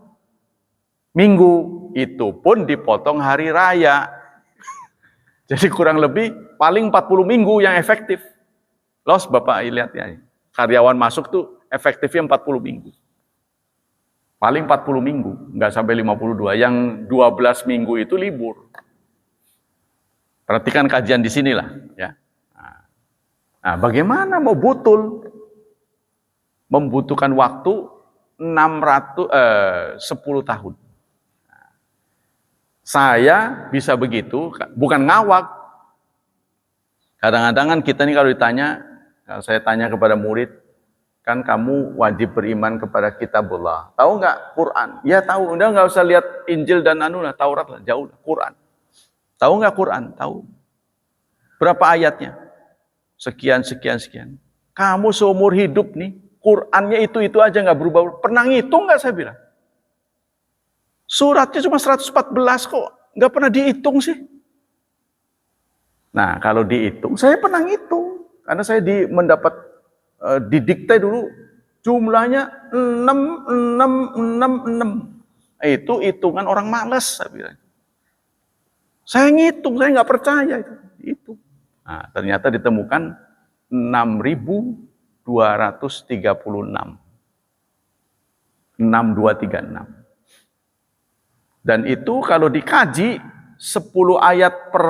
minggu. Itu pun dipotong hari raya. Jadi kurang lebih paling 40 minggu yang efektif. Los Bapak lihat ya. Karyawan masuk tuh efektifnya 40 minggu. Paling 40 minggu, nggak sampai 52. Yang 12 minggu itu libur. Perhatikan kajian di sinilah ya. Nah, bagaimana mau betul? Membutuhkan waktu 10 tahun. Saya bisa begitu, bukan ngawak. Kadang-kadang kan kita nih kalau ditanya, kalau saya tanya kepada murid, kan kamu wajib beriman kepada kitabullah. Tahu nggak Quran? Ya tahu. Udah nggak usah lihat Injil dan Taurat lah, jauh lah. Quran. Tahu nggak Quran? Tahu. Berapa ayatnya? Sekian, sekian, sekian. Kamu seumur hidup nih, Qurannya itu aja nggak berubah. Pernah ngitung nggak saya bilang? Suratnya cuma 114 kok. Nggak pernah dihitung sih. Nah, kalau dihitung, saya pernah ngitung. Karena saya mendapat didikte dulu. Jumlahnya 6. Itu hitungan orang malas, saya bilang. Saya ngitung, saya nggak percaya itu. Nah, ternyata ditemukan 6.236. 6236. Dan itu kalau dikaji 10 ayat per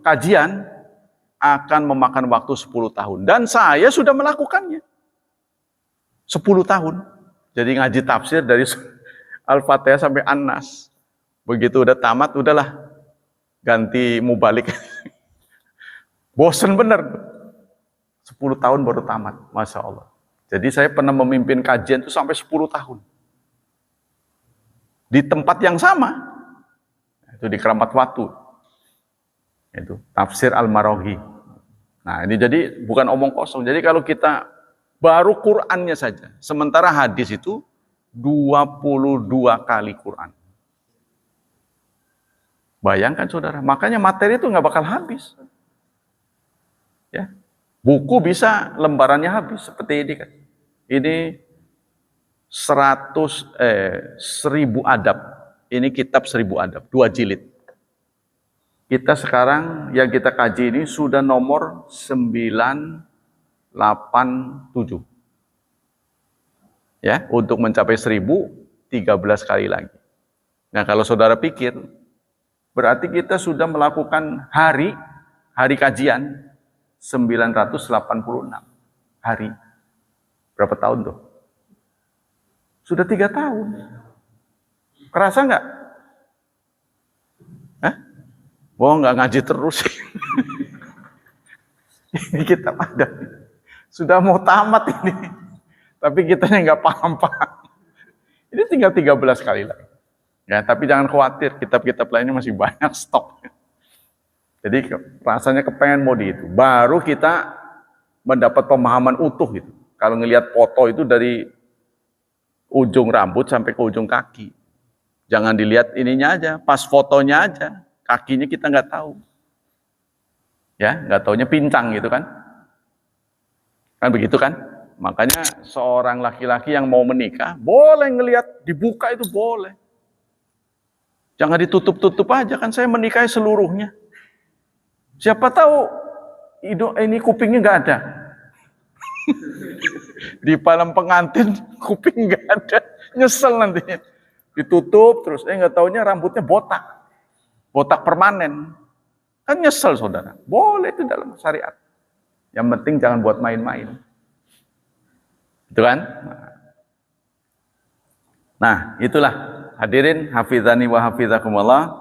kajian akan memakan waktu 10 tahun. Dan saya sudah melakukannya. 10 tahun. Jadi ngaji tafsir dari Al-Fatihah sampai An-Nas. Begitu udah tamat, udahlah. Ganti mubalik. Bosen bener. 10 tahun baru tamat. Masya Allah. Jadi saya pernah memimpin kajian itu sampai 10 tahun. Di tempat yang sama, itu di Keramat Watu, itu tafsir Al-Maraghi. Nah ini jadi bukan omong kosong. Jadi kalau kita baru Qurannya saja, sementara hadis itu 22 kali Quran. Bayangkan saudara, makanya materi itu nggak bakal habis. Ya, buku bisa lembarannya habis seperti ini kan. Ini 1000 adab. Ini kitab 1000 adab, 2 jilid. Kita sekarang yang kita kaji ini sudah nomor 987. Ya, untuk mencapai 1000, 13 kali lagi. Nah, kalau saudara pikir, berarti kita sudah melakukan hari kajian 986 hari. Berapa tahun tuh? Sudah 3 tahun. Kerasa nggak? Hah? Wah, nggak ngaji terus. Ini kita ada. Sudah mau tamat ini. Tapi kitanya nggak paham-paham. Ini tinggal 13 kali lagi. Ya, tapi jangan khawatir, kitab-kitab lainnya masih banyak stok. Jadi rasanya kepengen mau itu. Baru kita mendapat pemahaman utuh gitu. Kalau ngelihat foto itu dari ujung rambut sampai ke ujung kaki. Jangan dilihat ininya aja, pas fotonya aja. Kakinya kita nggak tahu. Ya, nggak taunya pincang gitu kan. Kan begitu kan? Makanya seorang laki-laki yang mau menikah, boleh ngelihat, dibuka itu boleh. Jangan ditutup-tutup aja, kan saya menikahi seluruhnya. Siapa tahu ini kupingnya nggak ada. Di malam pengantin kuping nggak ada, nyesel nantinya. Ditutup terus, nggak taunya rambutnya botak permanen, kan nyesel saudara. Boleh itu dalam syariat. Yang penting jangan buat main-main, itu kan? Nah itulah hadirin hafizani wa hafizakumullah.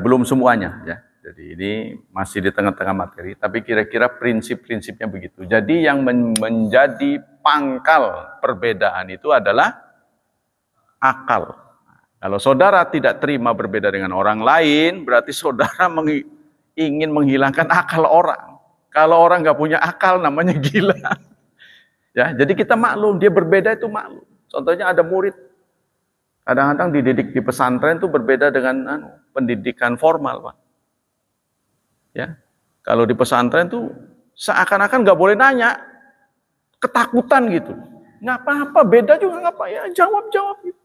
Belum semuanya ya. Jadi ini masih di tengah-tengah materi, tapi kira-kira prinsip-prinsipnya begitu. Jadi yang menjadi pangkal perbedaan itu adalah akal. Kalau saudara tidak terima berbeda dengan orang lain, berarti saudara ingin menghilangkan akal orang. Kalau orang nggak punya akal, namanya gila. Ya, jadi kita maklum, dia berbeda itu maklum. Contohnya ada murid, kadang-kadang dididik di pesantren itu berbeda dengan pendidikan formal, Pak. Ya, kalau di pesantren tuh seakan-akan nggak boleh nanya, ketakutan gitu. Nggak apa-apa, beda juga nggak apa, ya jawab gitu.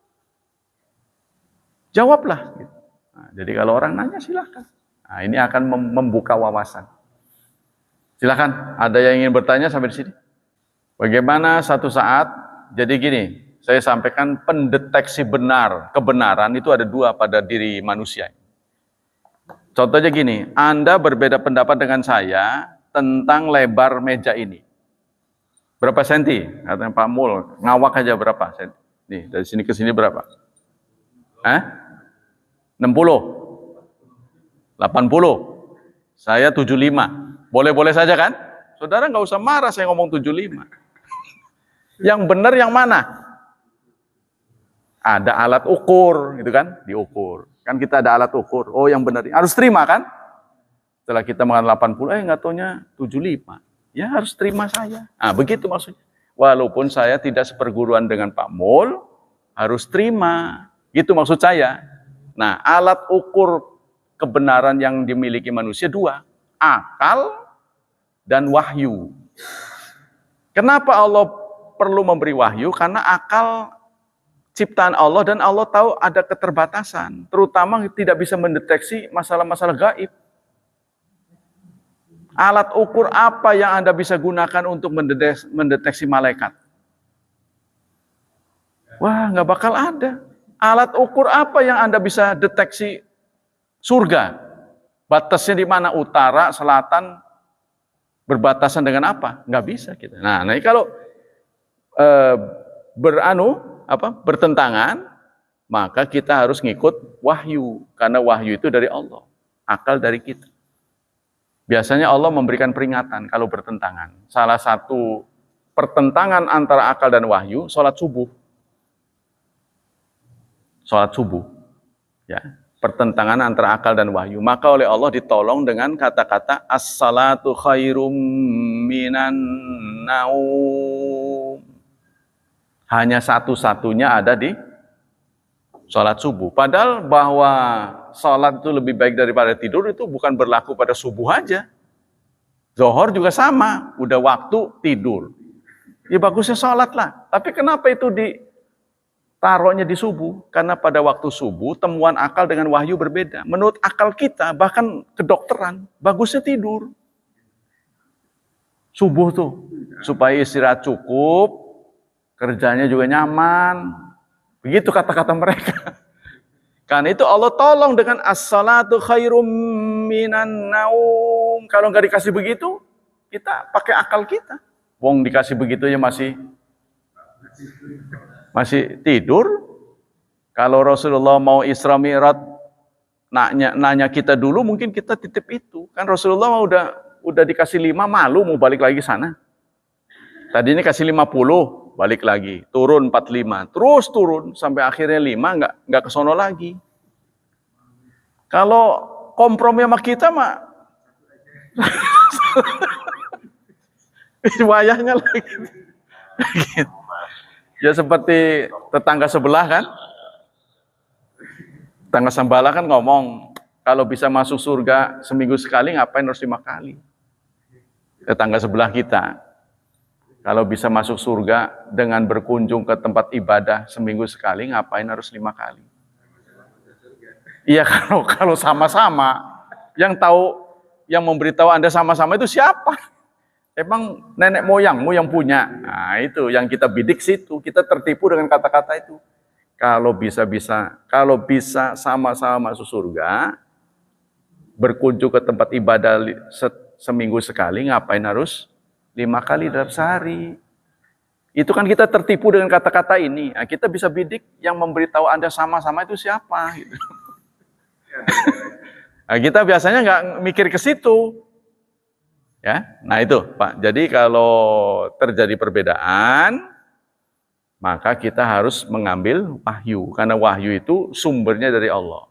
Jawablah. Gitu. Nah, jadi kalau orang nanya silahkan. Nah, ini akan membuka wawasan. Silahkan, ada yang ingin bertanya sampai di sini? Bagaimana satu saat, jadi gini, saya sampaikan pendeteksi kebenaran itu ada 2 pada diri manusia. Contohnya gini, Anda berbeda pendapat dengan saya tentang lebar meja ini. Berapa senti? Katanya Pak Mul, ngawak aja berapa senti? Nih, dari sini ke sini berapa? 6 60, 80, saya 75. Boleh-boleh saja kan? Saudara nggak usah marah saya ngomong 75. Yang benar yang mana? Ada alat ukur, gitu kan? Diukur. Kan kita ada alat ukur. Oh, yang benar. Harus terima kan? Setelah kita mengatakan 80, nggak taunya 75. Ya harus terima saya. Nah, begitu maksudnya. Walaupun saya tidak seperguruan dengan Pak Mul, harus terima. Gitu maksud saya. Nah, alat ukur kebenaran yang dimiliki manusia dua. Akal dan wahyu. Kenapa Allah perlu memberi wahyu? Karena akal ciptaan Allah dan Allah tahu ada keterbatasan. Terutama tidak bisa mendeteksi masalah-masalah gaib. Alat ukur apa yang Anda bisa gunakan untuk mendeteksi malaikat? Wah, nggak bakal ada. Alat ukur apa yang Anda bisa deteksi surga? Batasnya di mana? Utara, selatan, berbatasan dengan apa? Nggak bisa kita. Nah, ini kalau bertentangan, maka kita harus ngikut wahyu. Karena wahyu itu dari Allah. Akal dari kita. Biasanya Allah memberikan peringatan kalau bertentangan. Salah satu pertentangan antara akal dan wahyu, sholat subuh. Sholat subuh. Ya, pertentangan antara akal dan wahyu. Maka oleh Allah ditolong dengan kata-kata as-salatu khairum minan naum. Hanya satu-satunya ada di sholat subuh. Padahal bahwa sholat itu lebih baik daripada tidur itu bukan berlaku pada subuh aja. Zohor juga sama, udah waktu tidur. Ya bagusnya sholat lah. Tapi kenapa itu ditaruhnya di subuh? Karena pada waktu subuh temuan akal dengan wahyu berbeda. Menurut akal kita, bahkan kedokteran, bagusnya tidur. Subuh tuh, supaya istirahat cukup, kerjanya juga nyaman. Begitu kata-kata mereka. Karena itu Allah tolong dengan as-salatu khairum minan naum. Kalau nggak dikasih begitu, kita pakai akal kita. Wong dikasih begitu ya masih tidur. Kalau Rasulullah mau Isra Mi'raj nanya kita dulu, mungkin kita titip itu. Kan Rasulullah udah dikasih 5, malu mau balik lagi sana. Tadi ini kasih 50, balik lagi, turun 45, terus turun sampai akhirnya 5, nggak kesono lagi. Kalau kompromi sama kita mah wayahnya lagi. Ya seperti tetangga sebelah kan, tetangga sebelah kan ngomong, kalau bisa masuk surga seminggu sekali ngapain harus 5 kali? Tetangga sebelah kita, kalau bisa masuk surga dengan berkunjung ke tempat ibadah seminggu sekali, ngapain harus 5 kali? Iya, kalau sama-sama, yang tahu, yang memberitahu Anda sama-sama itu siapa? Emang nenek moyangmu yang punya? Nah itu, yang kita bidik situ, kita tertipu dengan kata-kata itu. Kalau bisa sama-sama masuk surga, berkunjung ke tempat ibadah seminggu sekali, ngapain harus 5 kali dalam sehari? Itu kan kita tertipu dengan kata-kata ini. Nah, kita bisa bidik yang memberitahu Anda sama-sama itu siapa? Gitu. Nah, kita biasanya nggak mikir ke situ. Ya, nah itu Pak. Jadi kalau terjadi perbedaan, maka kita harus mengambil wahyu. Karena wahyu itu sumbernya dari Allah.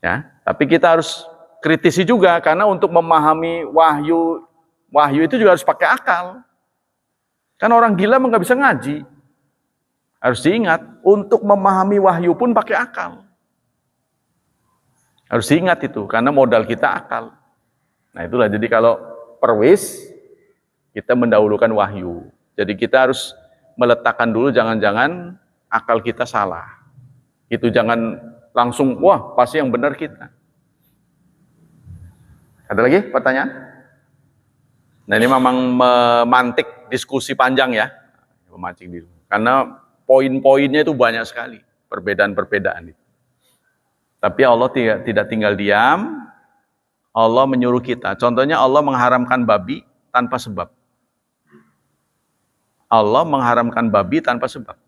Ya, tapi kita harus kritisi juga. Karena untuk memahami wahyu itu juga harus pakai akal. Kan orang gila nggak bisa ngaji. Harus diingat, untuk memahami wahyu pun pakai akal. Harus diingat itu, karena modal kita akal. Nah itulah, jadi kalau perwis, kita mendahulukan wahyu. Jadi kita harus meletakkan dulu, jangan-jangan akal kita salah. Itu jangan langsung, wah pasti yang benar kita. Ada lagi pertanyaan? Nah ini memang memantik diskusi panjang ya. Memancing dulu. Karena poin-poinnya itu banyak sekali. Perbedaan-perbedaan itu. Tapi Allah tidak tinggal diam, Allah menyuruh kita. Contohnya Allah mengharamkan babi tanpa sebab. Allah mengharamkan babi tanpa sebab.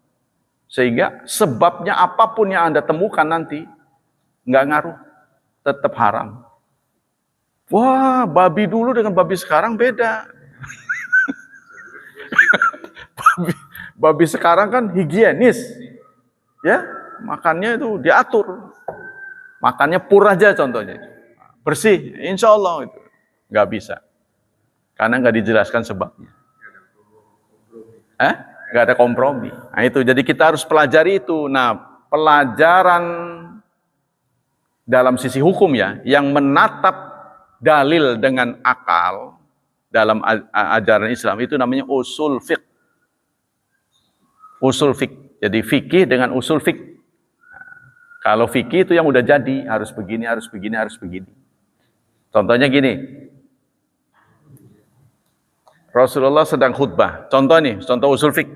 Sehingga sebabnya apapun yang Anda temukan nanti, nggak ngaruh, tetap haram. Wah, babi dulu dengan babi sekarang beda. babi sekarang kan higienis, ya, makannya itu diatur, makannya pur aja contohnya, bersih, insya Allah itu nggak bisa, karena nggak dijelaskan sebabnya. Nggak ada kompromi. Nah itu, jadi kita harus pelajari itu. Nah, pelajaran dalam sisi hukum ya, yang menatap dalil dengan akal dalam ajaran Islam itu namanya usul fiqh. Usul fiqh. Jadi fikih dengan usul fiqh. Kalau fikih itu yang udah jadi, harus begini, harus begini, harus begini. Contohnya gini. Rasulullah sedang khutbah. Contoh nih, contoh usul fiqh.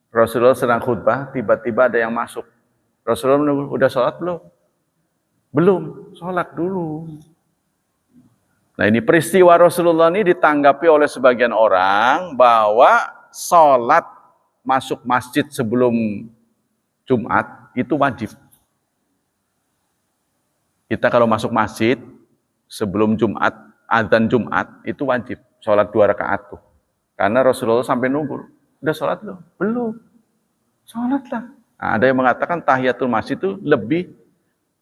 Rasulullah sedang khutbah, tiba-tiba ada yang masuk. Rasulullah menunggu, udah sholat belum? Belum, sholat dulu. Nah ini peristiwa Rasulullah ini ditanggapi oleh sebagian orang bahwa sholat masuk masjid sebelum Jumat itu wajib. Kita kalau masuk masjid sebelum Jumat, azan Jumat itu wajib. Sholat 2 rakaat tuh. Karena Rasulullah sampai nunggu. Udah sholat loh? Belum. Sholatlah. Nah, ada yang mengatakan tahiyatul masjid itu lebih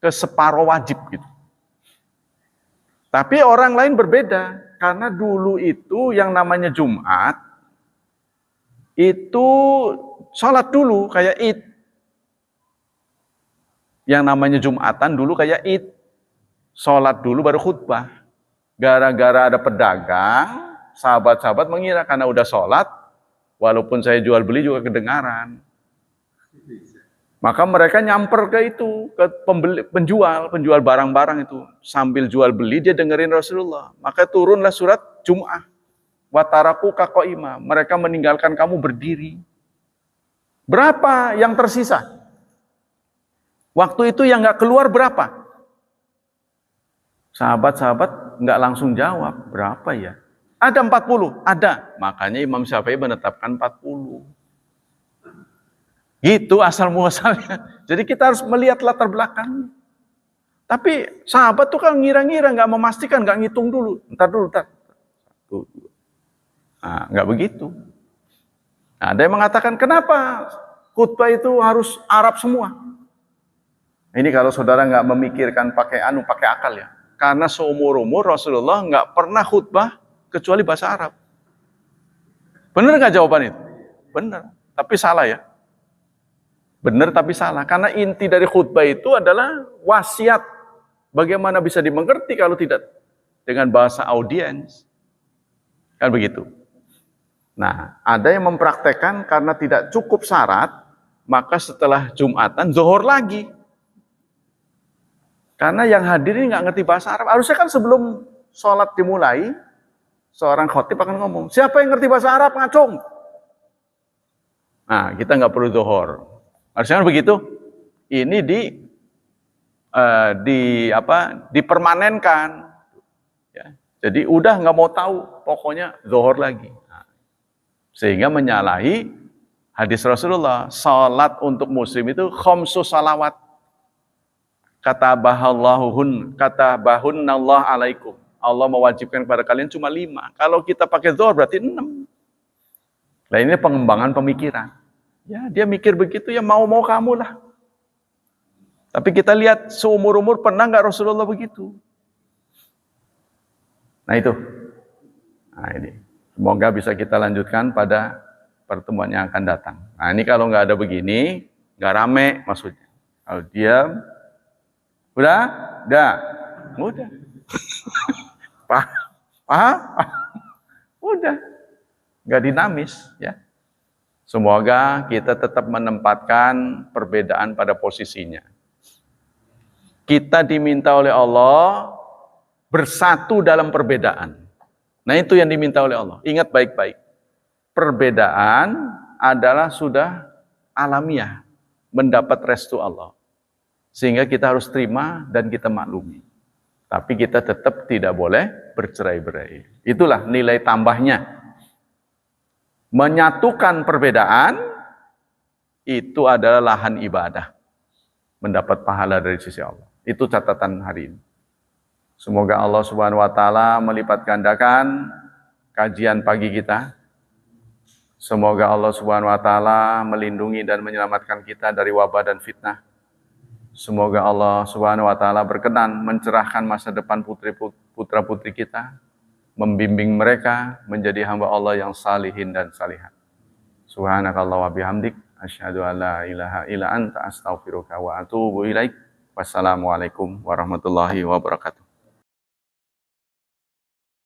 ke separuh wajib gitu. Tapi orang lain berbeda. Karena dulu itu yang namanya Jumat, itu sholat dulu kayak Id. Yang namanya Jumatan dulu kayak Id. Sholat dulu baru khutbah. Gara-gara ada pedagang, sahabat-sahabat mengira karena udah sholat, walaupun saya jual beli juga kedengaran. Maka mereka nyamper ke itu, ke penjual barang-barang itu. Sambil jual beli dia dengerin Rasulullah. Maka turunlah surat Jum'ah. Wataraku kakoima. Mereka meninggalkan kamu berdiri. Berapa yang tersisa? Waktu itu yang nggak keluar berapa? Sahabat-sahabat nggak langsung jawab, berapa ya? Ada 40, ada. Makanya Imam Syafi'i menetapkan 40. Gitu asal muasalnya. Jadi kita harus melihat latar belakang. Tapi sahabat tuh kan ngira-ngira, nggak memastikan, nggak ngitung dulu. Ntar. Nah, nggak begitu. Nah, ada yang mengatakan, kenapa khutbah itu harus Arab semua? Ini kalau saudara nggak memikirkan pakai akal ya. Karena seumur-umur Rasulullah nggak pernah khutbah kecuali bahasa Arab. Benar nggak jawaban itu? Benar, tapi salah ya. Benar tapi salah. Karena inti dari khutbah itu adalah wasiat. Bagaimana bisa dimengerti kalau tidak dengan bahasa audiens. Kan begitu. Nah, ada yang mempraktekkan karena tidak cukup syarat, maka setelah Jumatan, zuhur lagi. Karena yang hadir ini nggak ngerti bahasa Arab. Harusnya kan sebelum sholat dimulai, seorang khotib akan ngomong, siapa yang ngerti bahasa Arab, ngacung. Nah, kita nggak perlu zuhur. Harusnya kan begitu. Ini dipermanenkan. Ya. Jadi udah nggak mau tahu, pokoknya zuhur lagi. Nah, sehingga menyalahi hadis Rasulullah, salat untuk muslim itu khamsu salawat. Katabahunallah alaikum. Allah mewajibkan kepada kalian cuma 5. Kalau kita pakai zuhur berarti 6. Nah ini pengembangan pemikiran. Ya dia mikir begitu ya mau kamu lah. Tapi kita lihat seumur-umur pernah nggak Rasulullah begitu? Nah itu. Nah ini. Semoga bisa kita lanjutkan pada pertemuan yang akan datang. Nah ini kalau nggak ada begini, nggak rame maksudnya. Kalau diam, udah? Paham? Udah. Nggak dinamis ya. Semoga kita tetap menempatkan perbedaan pada posisinya. Kita diminta oleh Allah bersatu dalam perbedaan. Nah itu yang diminta oleh Allah. Ingat baik-baik. Perbedaan adalah sudah alamiah. Mendapat restu Allah. Sehingga kita harus terima dan kita maklumi. Tapi kita tetap tidak boleh bercerai-berai. Itulah nilai tambahnya. Menyatukan perbedaan, itu adalah lahan ibadah. mendapat pahala dari sisi Allah. Itu catatan hari ini. Semoga Allah Subhanahu wa taala melipat gandakan kajian pagi kita. Semoga Allah Subhanahu wa taala melindungi dan menyelamatkan kita dari wabah dan fitnah. Semoga Allah Subhanahu wa taala berkenan mencerahkan masa depan putra-putri kita, membimbing mereka menjadi hamba Allah yang salihin dan salihat. Subhanakallah wa bihamdik, asyhadu an la ilaha illa anta astaghfiruka wa atubu ilaik. Wassalamualaikum warahmatullahi wabarakatuh.